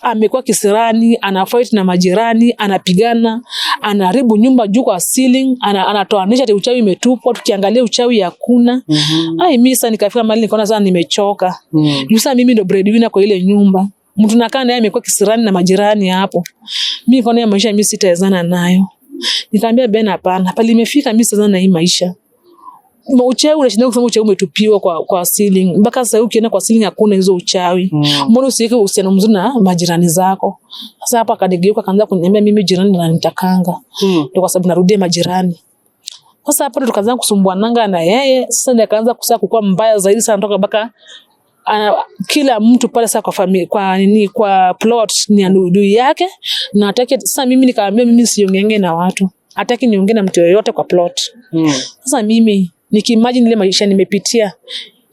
Amekuwa kisirani, anafight na majirani, anapigana, anaharibu nyumba juu kwa ceiling, anatoanisha ati uchawi imetupwa, tukiangalia uchawi hakuna. Mimi sasa nikafika mahali nikaona sasa nimechoka. Sasa mimi ndo breadwinner kwa ile nyumba. Mtu nakaa naye amekuwa kisirani na majirani hapo. Mimi nikaona maisha mimi sitawezana nayo. Nikaambia Ben hapana, pale imefika mimi sasa na hii maisha. Uchawi unashinda kusema uchawi umetupiwa kwa ceiling. Mpaka sasa ukienda kwa ceiling hakuna hizo uchawi. Mbona usiweke uhusiano mzuri na majirani zako? Sasa hapa akanigeuka akaanza kuniambia mimi jirani ananitakanga. Ndio kwa sababu narudia majirani. Sasa hapo ndo tukaanza kusumbuananga na yeye. Sasa ndio akaanza kukua mbaya zaidi sana toka mpaka kila mtu pale sasa kwa familia kwa plot ni adui yake na hataki. Sasa mimi nikaambia mimi siongenge na watu. Hataki niongee na mtu yoyote kwa plot. Sasa mimi nikimagine ile maisha nimepitia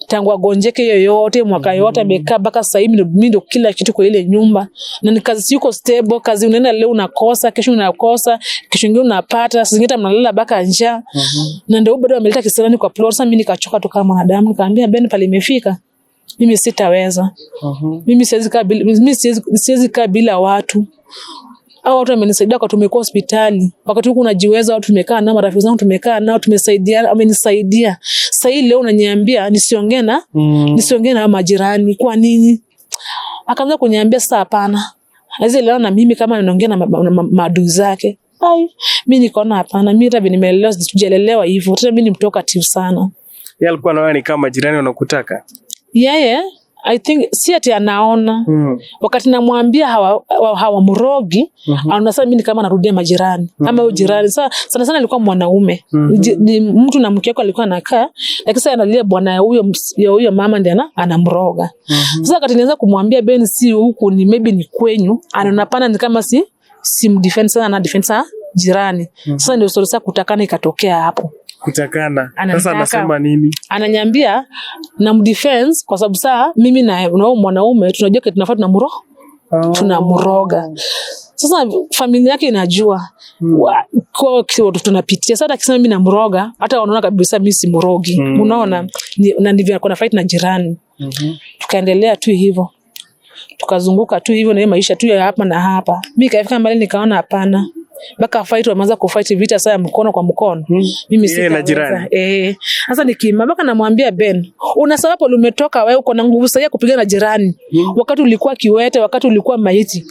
tangu agonjeke yoyote mwaka yote amekaa mpaka sasa hivi mimi ndo kila kitu kwa ile nyumba, na ni kazi yuko stable. Kazi unaenda leo unakosa, kesho unakosa, kesho nyingine unapata, singine mnalala mpaka njaa. Na ndio bado ameleta kisirani kwa plot. Sasa mimi nikachoka tu kama mwanadamu, nikaambia Ben pale imefika mimi sitaweza. Mimi siwezi kaa bila watu. Hao watu wamenisaidia kwa tumekuwa hospitali. Wakati huko unajiweza watu tumekaa nao, marafiki zangu tumekaa nao, tumesaidia, amenisaidia. Sasa hii leo unaniambia nisiongee na majirani. Kwa nini? Akaanza kuniambia sasa hapana. Hizo leo na mimi kama naongea na maadui zake. Mimi nikaona hapana, mimi hata nimeelewa sijalelewa hivyo. Tena mimi ni mtoka tiu sana. Yeye alikuwa anaona ni kama majirani wanakutaka. Yeye I think si ati anaona. Wakati namwambia hawamrogi, anasema mimi kama narudia majirani. Ama huyo jirani sana alikuwa mwanaume. Mtu na mke wake alikuwa anakaa, lakini sasa analia bwana huyo mama ndiye anamroga. Sasa wakati nianza kumwambia Ben si huku ni maybe ni kwenyu, anaona pana ni kama si mdefense na defense jirani. Sasa ndio sasa kutakana ikatokea hapo. Kutakana. Sasa anasema nini? Ananiambia na mdefense kwa sababu saa mimi na mwanaume tunajua tunafaa tunamroga. Sasa familia yake inajua kwa kitu tunapitia. Sasa akisema mimi namroga, hata wanaona kabisa mimi si mrogi. Unaona? Na ndivyo kuna fight na jirani. Tukaendelea tu hivyo. Tukazunguka tu hivyo na maisha tu ya hapa na hapa. Mimi kaifika mbali nikaona hapana. Baka fight wameanza kufight vita sasa mkono kwa mkono. Mimi si na jirani. Sasa nikima baka namwambia Ben, una sababu umetoka wewe uko na nguvu sasa ya kupigana na jirani. Wakati ulikuwa kiwete, wakati ulikuwa maiti.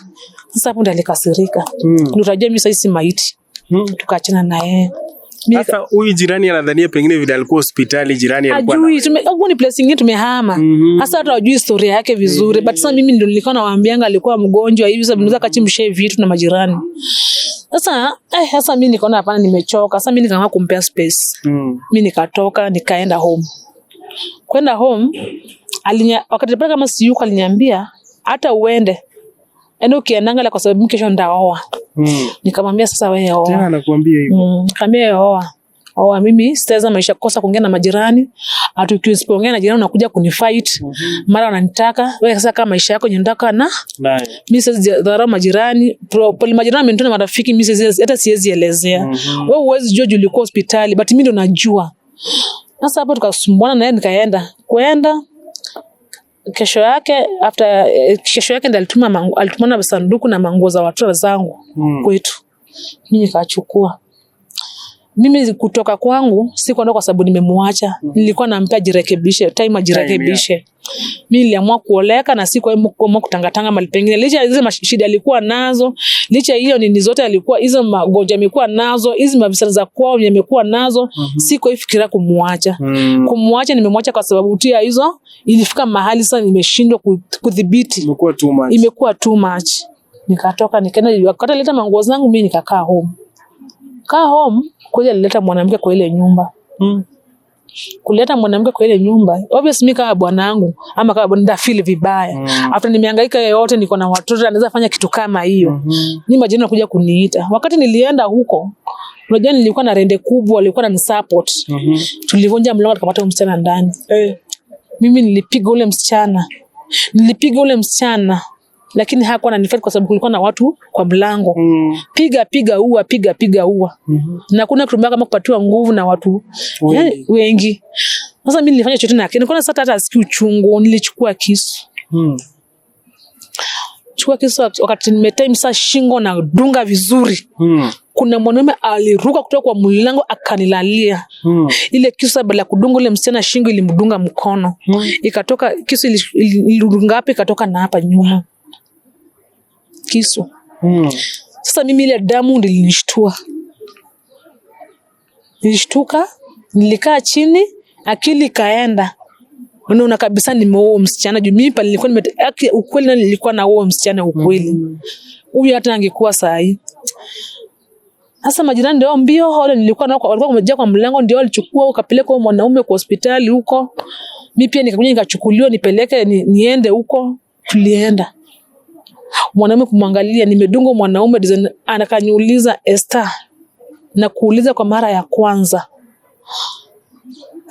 Sasa hapo ndo alikasirika. Utajua mimi sasa si maiti. Tukaachana na yeye. Sasa huyu jirani anadhania pengine vile alikuwa hospitali jirani alikuwa ajui huko ni place nyingine tumehama. Sasa hata hajui historia yake vizuri. But sasa mimi ndio nilikuwa nawaambianga alikuwa mgonjwa hivi sasa mnaweza kachimshe vitu na majirani. Sasa mimi nikaona hapana nimechoka. Sasa mimi nikaanza kumpea space. Mimi nikatoka nikaenda home. Kwenda home wakati pale kama siyuko aliniambia hata uende. Yaani ukiendanga kwa sababu kesho ndaoa. Nikamwambia sasa wewe oa. Tena anakuambia hivyo. Nikamwambia oa mimi sitaweza maisha kosa kuongea na majirani. Atukiongea na jirani unakuja kunifight. Mara wananitaka wewe sasa kama maisha yako nyondaka na mimi sasa dharau majirani. Pole majirani amenitona marafiki mimi hata siwezi elezea. Wewe uwezi jua ulikuwa hospitali but mimi ndo najua. Sasa hapo tukasumbuana na yeye nikaenda. Kesho yake ndo alituma sanduku na manguo za watoto zangu kwetu. Mimi nikachukua. Mimi kutoka kwangu sikuenda kwa sababu nimemuacha. Nilikuwa nampea jirekebishe, time ajirekebishe. Mimi niliamua kuoleka na sikuamua kutangatanga mahali pengine. Licha hizo shida alikuwa nazo, licha hiyo nini zote alikuwa hizo magonjwa amekuwa nazo, hizo mabisa za kwao yamekuwa nazo, sikuifikiria kumuacha. Kumuacha nimemwacha kwa sababu tia hizo ilifika mahali sasa nimeshindwa kudhibiti. Imekuwa too much. Nikatoka nikaenda wakati leta manguo zangu mimi nikakaa home. Kuja alileta mwanamke kwa ile nyumba. Kuleta mwanamke kwa ile nyumba. Obviously mimi kama bwanangu ama kama bwana feel vibaya. After nimehangaika yote niko na watoto anaweza fanya kitu kama hiyo. Ni majina nakuja kuniita. Wakati nilienda huko, unajua nilikuwa na rende kubwa, walikuwa na support. Tulivunja mlango tukapata msichana ndani. Mimi nilipiga ule msichana. Lakini hakuwa ananifuata kwa sababu kulikuwa na watu kwa mlango. Piga ua. Na kuna kitu kama kupatiwa nguvu na watu wengi. Sasa mimi nilifanya chochote na nilikuwa sasa hata sikii uchungu, nilichukua kisu. Wakati nimetime sasa shingo na dunga vizuri. Kuna mwanaume aliruka kutoka kwa mlango akanilalia. Ile kisu badala ya kudunga ule msichana shingo ilimdunga mkono. Ikatoka kisu ilidunga hapa ikatoka na hapa nyuma. Kisu. Sasa mimi ile damu ndilinishtua. Nilishtuka, nilikaa chini, akili kaenda. Unaona kabisa nimeoa msichana juu mimi pale nilikuwa ukweli na nilikuwa na huo msichana ukweli. Huyu hata angekuwa sahi. Sasa majirani ndio mbio wale nilikuwa nao walikuwa wamejaa kwa mlango ndio walichukua ukapeleka huyo mwanaume kwa hospitali huko. Mimi pia nikakuja nikachukuliwa nipeleke niende huko. Tulienda. Mwanaume kumwangalia nimedunga mwanaume anakaniuliza Esther na kuuliza kwa mara ya kwanza.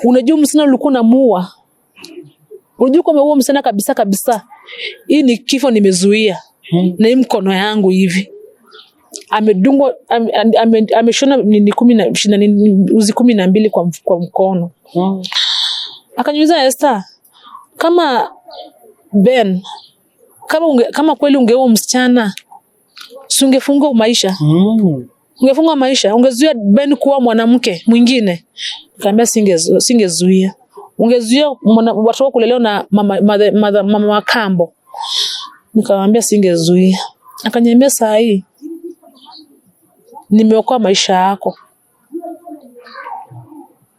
Unajua msichana ulikuwa unamuua? Unajua kama huo msichana kabisa. Hii ni kifo nimezuia. Na hii mkono yangu hivi. Amedungwa ameshona uzi 12 kwa mkono. Akaniuliza Esther kama Ben kama kweli ungeoa msichana si ungefunga maisha? Ungefunga maisha, ungezuia Ben kuwa mwanamke mwingine. Nikamwambia singezuia. Ungezuia watoto kulelewa na mama kambo. Nikamwambia singezuia. Akaniambia saa hii nimeokoa maisha yako.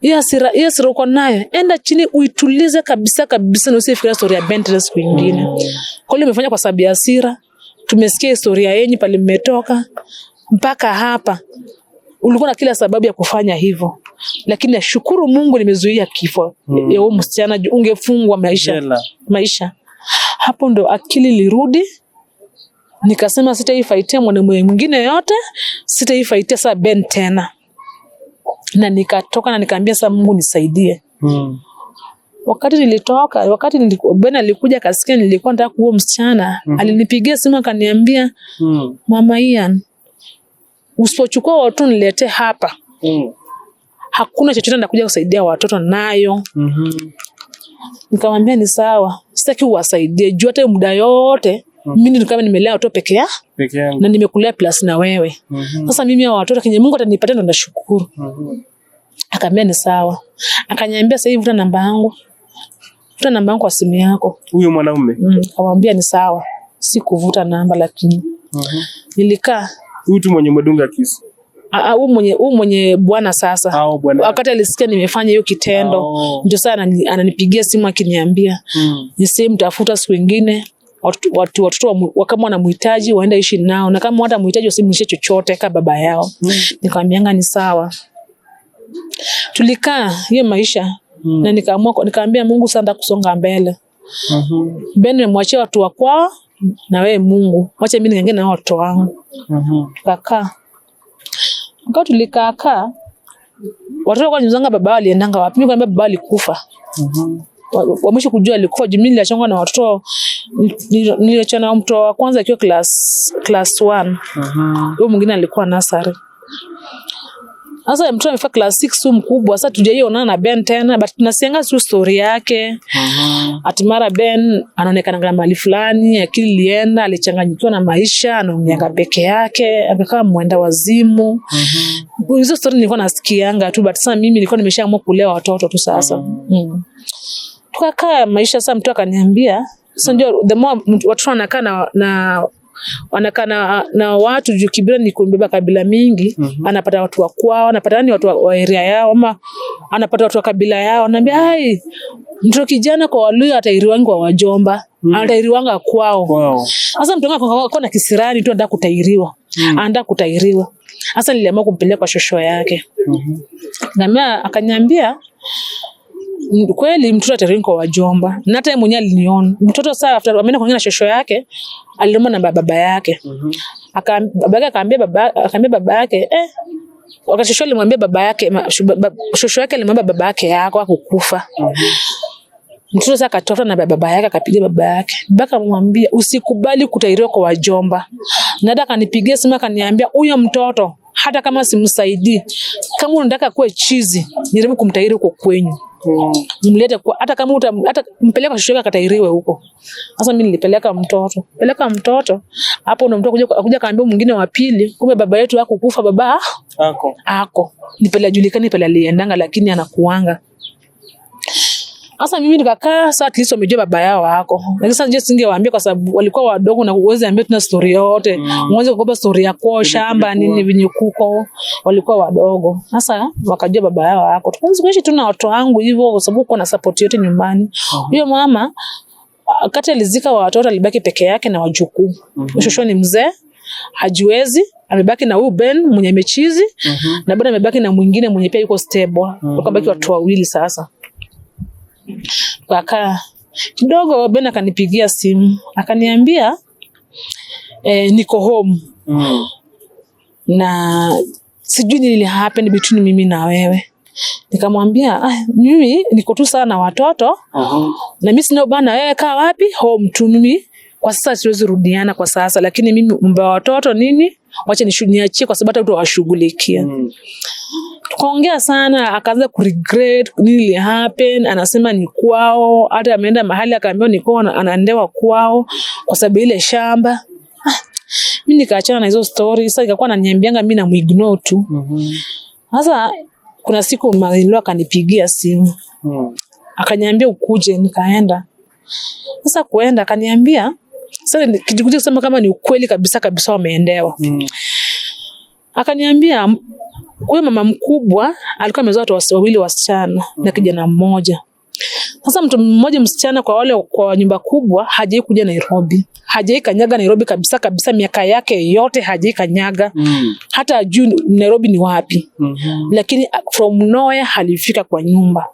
Hiyo hasira uko nayo, enda chini uitulize kabisa na usifikirie story ya Ben siku nyingine. Kwa hiyo umefanya kwa sababu ya hasira. Tumesikia historia yenu pale mmetoka mpaka hapa. Ulikuwa na kila sababu ya kufanya hivyo. Lakini nashukuru Mungu nimezuia kifo. Ya huyo msichana ungefungwa maisha. Hapo ndo akili lirudi. Nikasema sitaifaitia mwanamume mwingine yote, sitaifaitia saa Ben tena. Na nikatoka na nikaambia sasa Mungu nisaidie. Wakati nilitoka, Ben alikuja kasikia nilikuwa nataka kuoa msichana, alinipigia simu akaniambia, Mama Ian, usipochukua watoto niletee hapa. Hakuna chochote ndakuja kusaidia watoto nayo. Nikamwambia ni sawa, sitaki uwasaidie, jua hata muda yote Mimi nilikuwa nimelea watoto peke yangu na nimekulea plus na wewe. Sasa mimi hao watoto kenye Mungu atanipatia ndo nashukuru. Akaniambia ni sawa. Akaniambia sasa hivi vuta namba yangu. Vuta namba yangu kwa simu yako. Huyo mwanaume? Akamwambia ni sawa. Sikuvuta namba lakini. Nilikaa. Huyu tu mwenye mdunga kisu. Huyu mwenye bwana sasa. Wakati alisikia nimefanya hiyo kitendo, ndio sana ananipigia simu akiniambia, niseme mtafuta siku nyingine watoto kama wanamhitaji waende ishi nao, na kama hata mhitaji wasimlishe chochote kama baba yao. Nikamwambia ni sawa. Tulikaa hiyo maisha na nikaambia Mungu sasa kusonga mbele. Ben nimwachie watu wa kwao na wewe Mungu. Wacha mimi niangalie na watoto wangu. Tukakaa. Wakati tulikaa watoto kwa nyuzanga baba aliendanga wapi? Mimi kwambia baba alikufa. Wamesha kujua alikufa. Jumini niliachana na watoto, niliachana na mtoto wa kwanza akiwa class 1. Huyo mwingine alikuwa nursery. Sasa mtoto amefika class 6 mkubwa. Sasa tujaionana na Ben tena, but tunasianga tu story yake. Atimara Ben anaonekana kama mali fulani, akili ilienda, alichanganyikiwa na maisha, anaumia peke yake, akakaa mwenda wazimu. Hizo story nilikuwa nasikianga tu, but sasa mimi nilikuwa nimeshaamua kulea watoto tu sasa. Tukakaa maisha. Sasa mtu akaniambia, sasa ndio the more watu wanakaa na watu juu Kibera ni kumbeba kabila mingi, anapata watu wa kwao, anapata nani watu wa area yao, ama anapata watu wa kabila yao. Ananiambia ai, mtoto kijana kwa Waluya atairiwanga kwa wajomba, atairiwanga kwao. Sasa mtu wako na kisirani tu anataka kutairiwa. Anataka kutairiwa. Sasa niliamua kumpeleka kwa shosho yake. Na akaniambia kweli mtoto atairiwanga kwa wajomba. Na hata yeye mwenyewe aliniona. Mtoto sasa after ameenda kuongea na shosho yake, aliomba namba baba yake. Akaambia baba yake wakati shosho alimwambia baba yake, shosho yake alimwambia baba yake yako akukufa. Mtoto sasa akatafuta na baba yake, akapigia baba yake. Baba akamwambia usikubali kutairiwa kwa wajomba. Nada akanipigia simu akaniambia huyo mtoto hata kama simsaidii, kama unataka kuwe chizi, nijaribu kumtairi huko kwenyu. Mlete kwa hata kama hata mpeleka shosho yake akatairiwe huko. Sasa mimi nilipeleka mtoto. Hapo ndo mtoto kuja kaambia mwingine wa pili, kumbe baba yetu yako kufa baba ako. Nipeleka julikani pale aliendanga lakini anakuanga. Sasa mimi nikakaa saa at least wamejua baba yao wako. Lakini sasa nje singewaambia kwa sababu walikuwa wadogo na uweze ambia tuna story yote. Mwanzo kukopa story yako shamba nini vinyo kuko, walikuwa wadogo. Sasa wakajua baba yao wako. Tukaanza kuishi tu na watoto wangu hivyo kwa sababu kuna support yote nyumbani. Huyo mama kati alizika watoto alibaki peke yake na wajukuu. Shosho ni mzee, hajiwezi, amebaki na huyu Ben mwenye mechizi na bado amebaki na mwingine mwenye pia yuko stable. Wakabaki watu wawili sasa. Waka kidogo Ben akanipigia simu akaniambia niko home na sijui nini happen between mimi na wewe. Nikamwambia mimi niko tu sana na watoto na mimi sina bana, wewe kaa wapi? Home tu. Mimi kwa sasa siwezi rudiana kwa sasa, lakini mimi mba watoto nini wacha niachie kwa sababu hata washughulikia. Tukaongea sana, akaanza kuregret nini happen, anasema ni kwao, hata ameenda mahali akaambiwa ni kwao, anaendewa kwao kwa sababu ile shamba. Mimi nikaachana na hizo stories. Sasa ikakuwa ananiambianga mimi na muignore tu. Sasa kuna siku Marilio akanipigia simu. Akaniambia ukuje, nikaenda. Sasa kuenda akaniambia sasa kijikuja kusema kama ni ukweli kabisa wameendewa. Akaniambia huyo mama mkubwa alikuwa amezaa watoto wawili wasichana na kijana mmoja. Sasa mtu mmoja msichana kwa wale kwa nyumba kubwa hajai kuja Nairobi. Hajai kanyaga Nairobi kabisa miaka yake yote hajai kanyaga. Hata juu Nairobi ni wapi. Lakini from nowhere halifika kwa nyumba.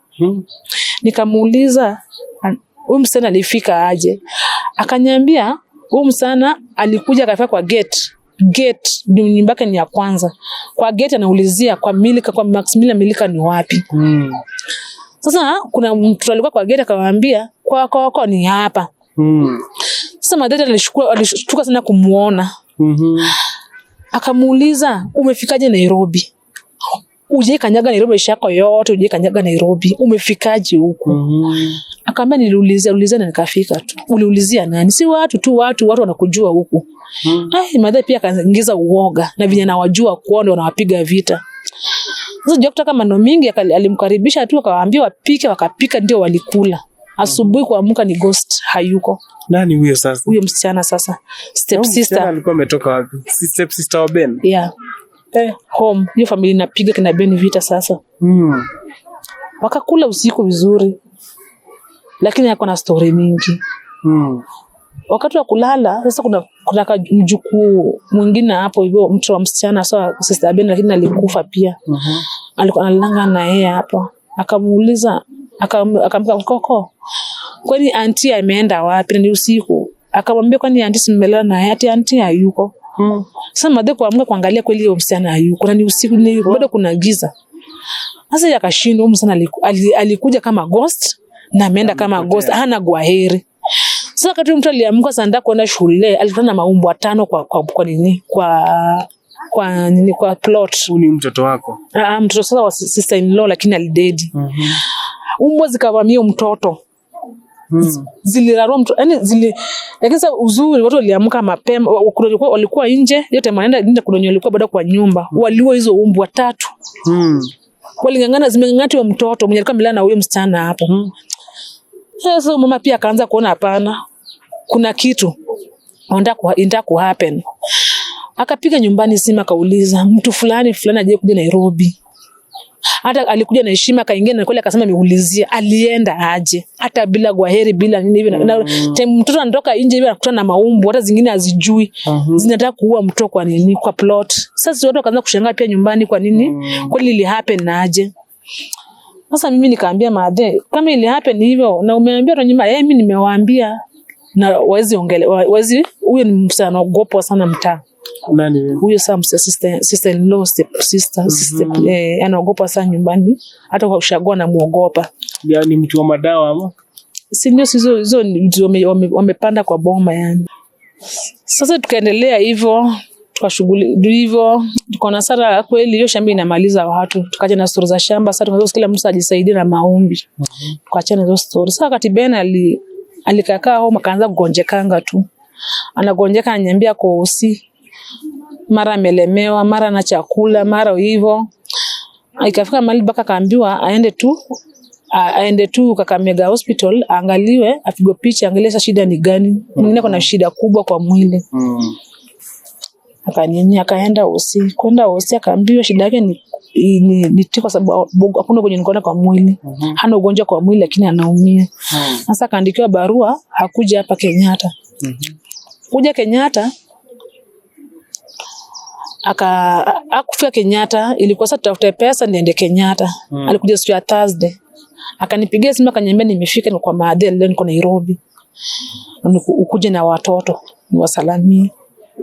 Nikamuuliza huyu msichana alifika aje? Akaniambia huyu msichana alikuja akafika kwa gate ndio nyumba yake ni ya kwanza. Kwa gate anaulizia kwa Milika, kwa Maximilian Milika ni wapi. Sasa kuna mtu alikuwa kwa gate akamwambia kwa ni hapa. Sasa madada alishtuka sana kumuona. Akamuuliza umefikaje Nairobi? uje kanyaga Nairobi shako yote, uje kanyaga Nairobi, umefikaje huko? Akaambia niliuliza na nikafika tu. Uliulizia nani? Si watu wanakujua huko. Madhe pia akaingiza uoga na vijana wajua kuona wanawapiga vita. Sasa Dr. kama ndo mingi alimkaribisha tu akawaambia wapike, wakapika ndio walikula. Asubuhi kuamka ni ghost hayuko. Nani huyo sasa? Huyo msichana sasa. Step sister. Alikuwa ametoka wapi? Si step sister wa Ben? Yeah. Home. Hiyo familia inapiga kina Ben vita sasa. Wakakula usiku vizuri. Lakini yako na story mingi. Wakati wa kulala sasa kuna mjukuu mwingine hapo hivyo mtu wa msichana sawa sister Ben lakini alikufa pia. Alikuwa analanga na yeye hapo. Akamuuliza akamka Koko. Kwani auntie ameenda wapi? Ni usiku. Akamwambia kwani auntie simelala na yeye? Auntie hayuko. Sasa madhe kuamka kuangalia kweli hiyo msichana hayuko. Na ni usiku ni bado kuna giza. Sasa yakashindwa msichana alikuja kama ghost na ameenda kama ghost, hana gwaheri. Sasa wakati mtu aliamka sanda kwenda shule, alikutana na maumbo 5 kwa nini? Kwa plot. Ni mtoto wako? Mtoto sasa wa sister in law lakini alidedi. Umbo zikavamia mtoto. Zilirarua mtu, yani lakini sasa uzuri watu waliamka mapema, walikuwa nje, yote manaenda kuna walikuwa bado kwa nyumba. Waliua hizo umbo 3. Walingangana zimengangati wa mtoto mwenye alikuwa amelala na huyo msichana hapo. Sasa mama pia akaanza kuona hapana. Kuna kitu inataka ku happen. Akapiga nyumbani simu akauliza mtu fulani aje kuja Nairobi. Hata alikuja na heshima akaingia na kweli akasema niulizia alienda aje hata bila gwaheri bila nini hivi na mtoto anatoka nje hivi anakutana na maumbu hata zingine azijui zinataka kuua mtoto kwa nini kwa plot. Sasa watu wakaanza kushangaa pia nyumbani kwa nini kweli ili happen na aje. Sasa mimi nikaambia madhe kama ili happen hivyo na umeambia na nyumba mimi nimewaambia na wezi huyo ni msana anaogopa sana mtaa. Nani huyo sasa sister in law sister anaogopa sana nyumbani hata kwa ushagua na muogopa. Yaani mtu wa madawa ama? Si ndio hizo wamepanda kwa boma yani. Sasa tukaendelea hivyo tukashughuli hivyo tukaona sara kweli hiyo shamba inamaliza watu tukaja na stories za shamba sasa tukaanza kila mtu ajisaidie na maombi. Tukaachana hizo stories. Sasa wakati Ben alikakaa home akaanza kugonjekanga tu. Anagonjeka ananiambia kosi. Mara amelemewa, mara na chakula, mara hivyo. Ikafika mahali baka kaambiwa aende tu Kakamega Hospital angaliwe, apigwe picha angalie sasa shida ni gani. Mwingine kuna shida kubwa kwa mwili. Akaenda hosi. Kwenda hosi akaambiwa shida yake ni kwa sababu hakuna ugonjwa nikaona kwa mwili. Hana ugonjwa kwa mwili lakini anaumia. Sasa akaandikiwa barua hakuja hapa Kenyatta. Kuja Kenyatta akufika Kenyatta ilikuwa sasa tutafuta pesa niende Kenyatta. Alikuja siku ya Thursday. Akanipigia simu akaniambia nimefika ni kwa maadhi leo niko Nairobi. Ukuje na watoto niwasalimie.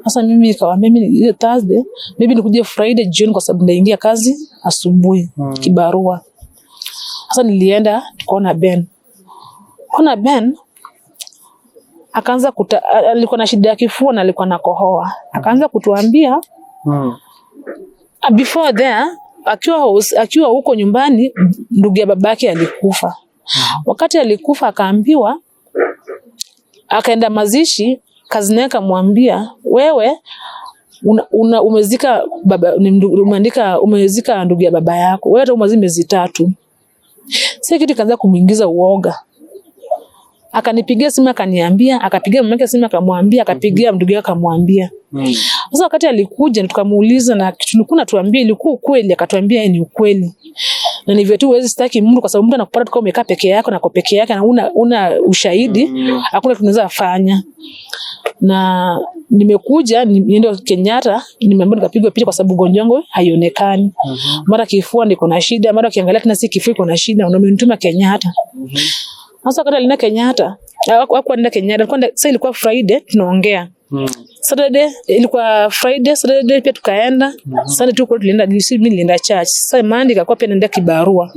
Sasa mimi nikawaambia mimi ile Thursday maybe nikuje Friday jioni kwa sababu naingia kazi asubuhi kibarua. Sasa nilienda tukaona Ben. Kuna Ben akaanza alikuwa na shida ya kifua na alikuwa na kohoa. Akaanza kutuambia before there akiwa huko nyumbani ndugu ya babake alikufa. Wakati alikufa akaambiwa akaenda mazishi kazini yake akamwambia wewe umezika baba umezika ndugu ya baba yako. Wewe hata miezi 3. Sasa kitu kaanza kumuingiza uoga. Akanipigia simu akaniambia, akapigia mamake simu akamwambia, akapigia ndugu yake akamwambia. Sasa wakati alikuja tukamuuliza na tulikuwa tuambie ilikuwa ukweli, akatuambia ni ukweli. Na ni vitu huwezi sitaki mtu kwa sababu mtu anakupata tukao umekaa peke yako na kwa peke yake na una ushahidi, hakuna tunaweza fanya. Na nimekuja niende Kenyatta nimeambiwa nikapigwa picha kwa sababu ugonjwa wangu haionekani. Mara kifua ndiko na shida, mara ukiangalia tena si kifua iko na shida, unamenituma Kenyatta. Sasa wakati alina Kenyatta, hakuenda Kenyatta, sasa ilikuwa Friday tunaongea. Saturday ilikuwa Friday, Saturday pia tukaenda. Sunday tu kwa tulienda nilienda church. Sasa Monday akakuwa pia naenda kibarua.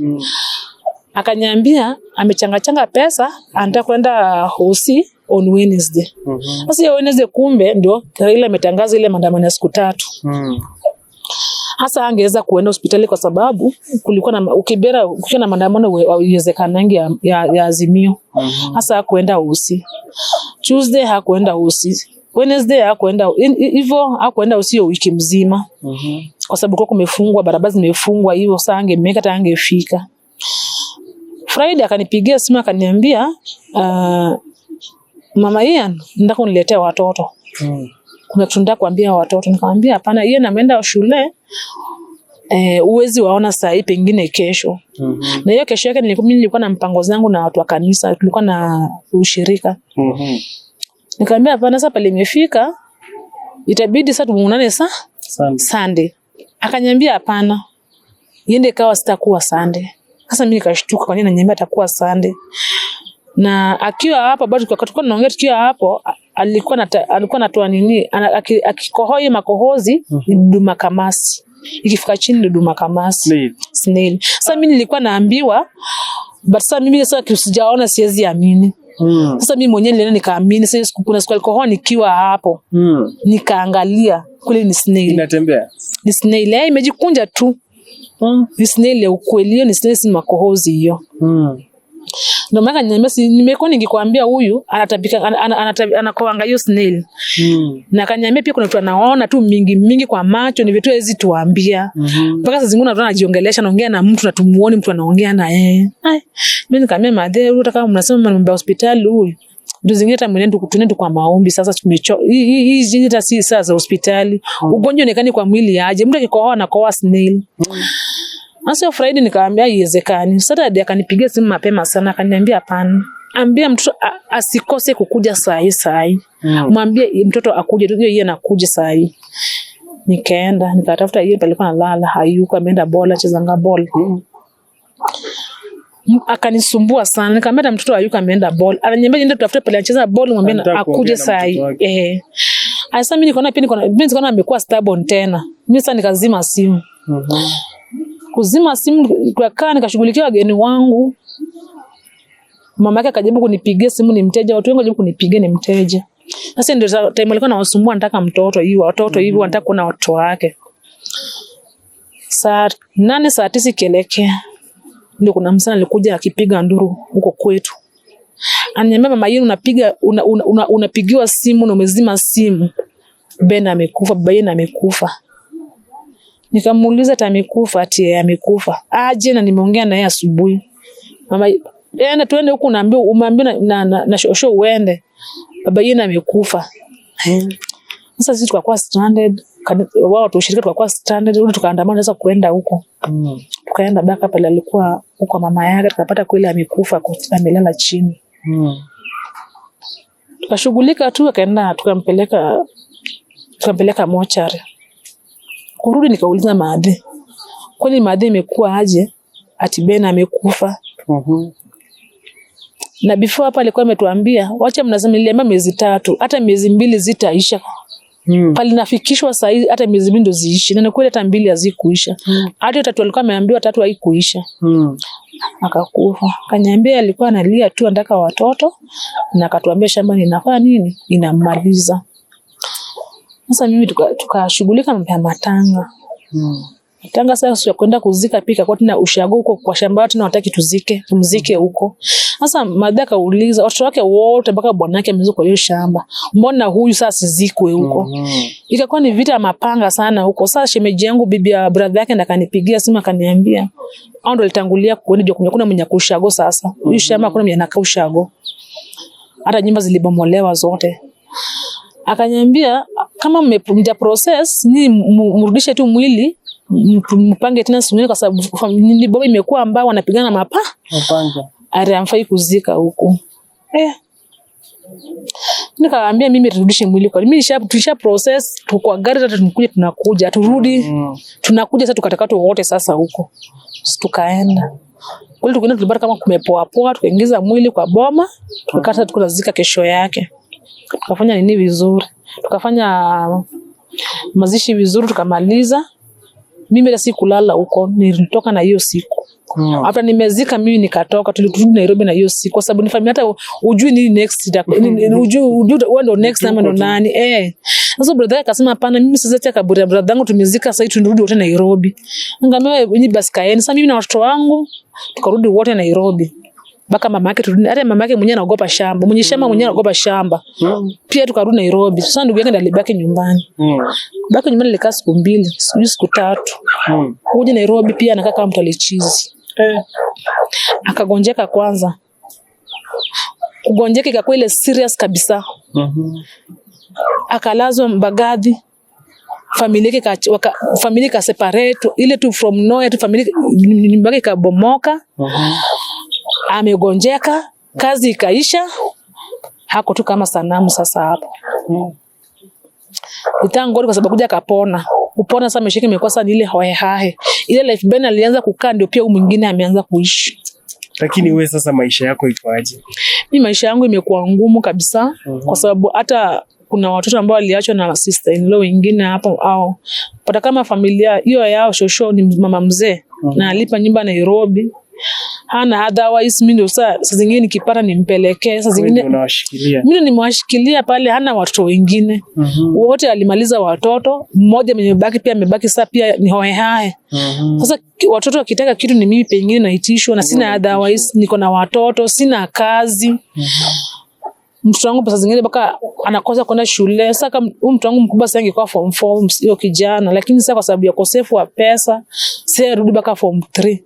Akaniambia amechanga pesa anataka kwenda hosi on Wednesday. Sasa Wednesday kumbe ndio ile ametangaza ile maandamano ya siku 3. Hasa angeweza kuenda hospitali kwa sababu kulikuwa na ukibera kukiwa na maandamano uwezekanangi ya Azimio. Hasa hakuenda usi. Tuesday hakuenda usi. Wednesday hakuenda hivyo, hakuenda usi wiki mzima. Kwa sababu kwa kumefungwa, barabara zimefungwa, hiyo saa angemeka hata angefika. Friday akanipigia simu akaniambia Mama Ian, nataka uniletee watoto. Kuna tunda kuambia watoto. Nikamwambia hapana, Ian ameenda shule. Uwezi waona saa hii, pengine kesho. Na hiyo kesho yake nilikuwa na mpango zangu na watu wa kanisa, tulikuwa na ushirika. Nikamwambia hapana, sasa pale imefika itabidi sasa tumuonane Sunday. Akaniambia hapana, iende kawa sitakuwa Sunday. Sasa mimi nikashtuka, kwa nini ananiambia atakuwa Sunday? Na akiwa hapo bado tulikuwa tunaongea, tukiwa hapo alikuwa anatoa nini, akikohoa makohozi duma kamasi, ikifika chini duma kamasi snail. Sasa mimi nilikuwa naambiwa, but sasa mimi sasa sijaona, siwezi amini. Sasa mimi mwenyewe niliona nikaamini. Sasa kuna siku alikohoa nikiwa hapo, nikaangalia kule ni snail inatembea, ni snail imejikunja tu. Ni snail ya ukweli, hiyo ni snail, si makohozi hiyo. Ndio maana nimekuwa nikikwambia huyu anatabika anakoanga hiyo snail. Na kaniambia pia kuna mtu anaona tu mingi kwa macho, ni vitu hizi tuambia. Mpaka saa zingine mtu anajiongelesha, anaongea na mtu na tumuone mtu anaongea na yeye. Mimi nikamwambia madhe, unataka mnasema mambo ya hospitali huyu. Ndio zingine hata tunaenda kwa maombi sasa tumechoka. Hii hata si saa za hospitali. Ugonjwa onekani kwa mwili aje. Mtu akikohoa anakohoa snail. Sasa Friday nikamwambia iwezekani. Saturday akanipigia simu mapema sana akaniambia hapana. Ambia mtoto asikose kukuja saa hii. Mwambie mtoto akuje, yeye anakuja saa hii. Nikaenda nikatafuta yeye palikuwa analala, hayuko, ameenda bola, chezanga bola. Akanisumbua sana. Nikamwambia mtoto hayuko, ameenda bola. Ananiambia nenda tutafute pale anacheza bola, mwambie akuje saa hii. Sasa mimi nikaona amekuwa stubborn tena. Mimi sasa nikazima simu. Kuzima simu kwa nikashughulikia wageni wangu. Mama yake akajibu kunipigia simu, ni mteja. Watu wengi wajibu kunipigia, ni mteja. Sasa ndio time alikuwa anawasumbua, anataka mtoto hivi, watoto hivi, anataka kuna watoto wake. Saa 8 saa 9 kielekea ndio kuna msana alikuja akipiga nduru huko kwetu. Ananiambia mama yenu unapigiwa simu na umezima simu. Ben amekufa, baba yenu amekufa. Nikamuuliza amekufa, ati amekufa. Aje na nimeongea na yeye asubuhi. Mama yeye tuende huko, umeambia na shosho uende. Baba yenu amekufa. Sasa sisi tukakuwa stranded, wao tushirika tukakuwa stranded, tukaandamana sasa kuenda huko. Tukaenda baka pale alikuwa huko mama yake, tukapata kweli amekufa, amelala chini. Tukashughulika tu, akaenda tukampeleka mochari. Kurudi nikauliza madhe, kwani madhe imekuwa aje ati Ben amekufa? Na before hapa alikuwa ametuambia wacha mnasema, niliambia miezi 3, hata miezi 2 zitaisha. Pale nafikishwa saa hii hata miezi 2 ndo ziishi. Na kweli hata 2 hazikuisha. Hata 3 alikuwa ameambiwa 3 haikuisha. Akakufa. Kaniambia alikuwa analia tu, anataka watoto, na akatuambia shamba ninafanya nini? Inamaliza. Sasa mimi tukashughulika mambo ya matanga. Matanga sasa ya kwenda kuzika pika kwa tena ushago huko kwa shamba, tena wataki tumzike huko. Sasa madha kauliza watoto wake wote mpaka bwana yake amezo kwa hiyo shamba, mbona huyu sasa sizikwe huko? Ikakuwa ni vita mapanga sana huko. Sasa shemeji yangu, bibi ya brother yake, ndakanipigia simu akaniambia au ndo alitangulia kuenda ndio kuna mwenye kushago. Sasa huyu shamba kuna mwenye anakaa ushago, hata nyumba zilibomolewa zote. Akaniambia kama mmepunja process ni mrudishe tu mwili, mpange tena simu, kwa sababu ni baba imekuwa ambao wanapigana mapanga. Amfai kuzika huko. Nikamwambia mimi turudishe mwili kwa mimi, tulisha process, tuko gari hata tunakuja turudi. Tunakuja sasa tukatakata wote sasa huko. Tukaenda. Kule tukaenda tulipata kama kumepoa poa, tukaingiza mwili kwa boma, tukakata tukazika kesho yake. Tukafanya nini vizuri. Tukafanya mazishi vizuri tukamaliza. Mimi hata sikulala huko, nilitoka na hiyo siku. Hapa nimezika mimi nikatoka, tulirudi Nairobi na hiyo siku, kwa sababu nifahami hata ujui nini next, ujui ndo next ama ndo nani. Sasa brother akasema hapana, mimi siwezi acha kaburi ya brother yangu tumezika sasa turudi wote Nairobi. Ngamia ni basi kaeni. Sasa mimi na watoto wangu tukarudi wote Nairobi. Baka mama yake turudi, hata mama yake mwenyewe anaogopa shamba. Mwenye shamba mwenyewe anaogopa shamba. Pia tukarudi Nairobi. Sasa ndugu yake ndiye alibaki nyumbani. Baki nyumbani alikaa siku 2, siku 3. Kuja Nairobi pia anakaa kama mtu alichizi. Akagonjeka kwanza. Kugonjeka ikakuwa ile serious kabisa. Akalazwa Mbagathi. Familia ka separate ile tu from nowhere tu familia nyumbani kabomoka. Amegonjeka, kazi ikaisha. Hako tu kama sanamu sasa hapo. Utangori kwa sababu kuja kapona. Kupona sasa meshike imekosa ni ile hohehahe. Ile life Ben alianza kukaa ndio pia mwingine ameanza kuishi. Lakini wewe sasa maisha yako iko aje? Mimi maisha yangu imekuwa ngumu kabisa kwa sababu hata kuna watoto ambao waliachwa na sister in law wengine hapo au pata kama familia hiyo yao shosho ni mama mzee na alipa nyumba Nairobi. Hana otherwise mimi ndio saa zingine nikipata nimpelekee, saa zingine mimi nimewashikilia pale, hana watoto wengine. Wote alimaliza watoto, mmoja amebaki pia amebaki sasa pia ni hohehae. Sasa watoto wakitaka kitu ni mimi pengine naitishwa na sina otherwise, niko na watoto, sina kazi. Mtoto wangu pesa zingine baka anakosa kwenda shule. Sasa kama mtoto wangu mkubwa sasa angekuwa form 4 hiyo kijana, lakini sasa kwa sababu ya ukosefu wa pesa sasa rudi baka form 3.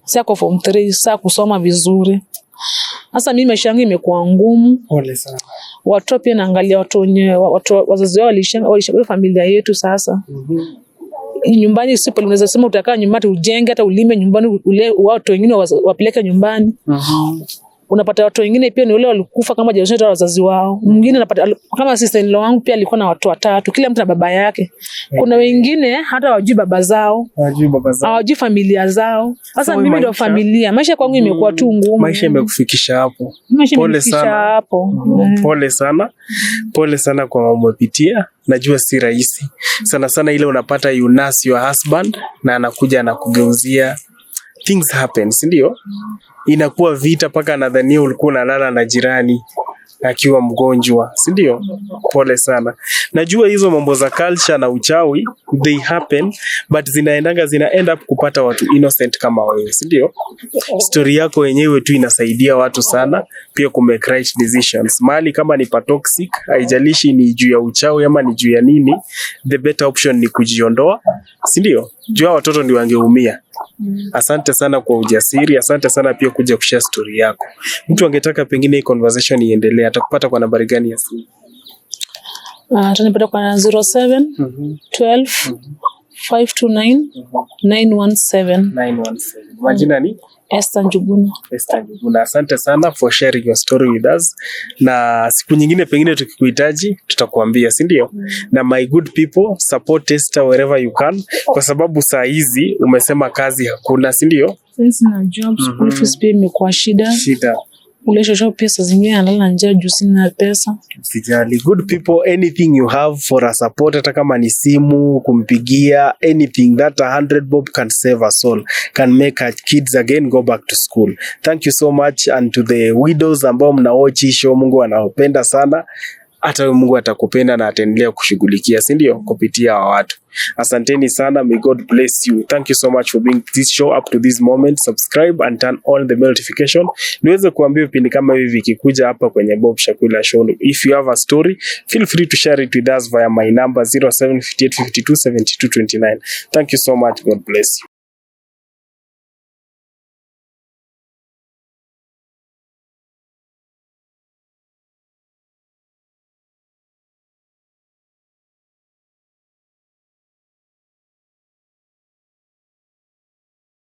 Sasa kwa form 3 sasa kusoma vizuri. Sasa mimi maisha yangu imekuwa ngumu. Pole sana. Watoto pia naangalia watu wenyewe, wazazi wao walisha familia yetu sasa. Nyumbani sipo unaweza sema utakaa nyumbani ujenge hata ulime nyumbani ule watu wengine wapeleke nyumbani. Unapata watu wengine pia ni wale walikufa kama jamaa wazazi wao. Mwingine anapata kama sister in law wangu pia alikuwa na watu 3, kila mtu na baba yake. Kuna wengine hata hawajui baba zao, hawajui familia zao. Sasa mimi ndio familia. Maisha kwangu imekuwa tu ngumu. Maisha imekufikisha hapo. Pole sana. Pole sana. Pole sana kwa umepitia. Najua si rahisi. Sana sana ile unapata you nurse your husband na anakuja anakugeuzia. Things happen, ndio? Inakuwa vita paka nadhania ulikuwa unalala na jirani akiwa mgonjwa, ndio? Pole sana. Najua hizo mambo za culture na uchawi they happen but zina end up kupata watu innocent kama wewe, ndio? Story yako yenyewe tu inasaidia watu sana pia ku make right decisions. Mali kama ni toxic, haijalishi ni juu ya uchawi ama ni juu ya nini, the better option ni kujiondoa, ndio? Jua watoto ndio wangeumia. Asante sana kwa ujasiri, asante sana pia kuja kushare story yako. Mtu angetaka pengine hii conversation iendelee, atakupata kwa nambari gani ya simu? Tunapata kwa 07 12 529 917. Majina ni Esther Njuguna. Esther Njuguna, asante sana for sharing your story with us. Na siku nyingine pengine tukikuhitaji tutakuambia, si ndio? Na my good people, support Esther wherever you can kwa sababu saa hizi umesema kazi hakuna, si ndio? Sina job, school fees pia imekuwa shida. Ule shosho pesa zingine analala njaa juu sina pesa. Sijali. Good people, anything you have for a support, hata kama ni simu, kumpigia, anything that 100 bob can save us all, can make our kids again go back to school. Thank you so much, and to the widows ambao mnaochi show, Mungu anawapenda sana. Hata Mungu atakupenda na ataendelea kushughulikia, si ndio? Kupitia watu. Asanteni sana. May God bless you. Thank you so much for being this show up to this moment. Subscribe and turn on the bell notification. Niweze kuambia vipindi kama hivi vikikuja hapa kwenye Bob Shakula Show. If you have a story, feel free to share it with us via my number 0758527229. Thank you so much. God bless you.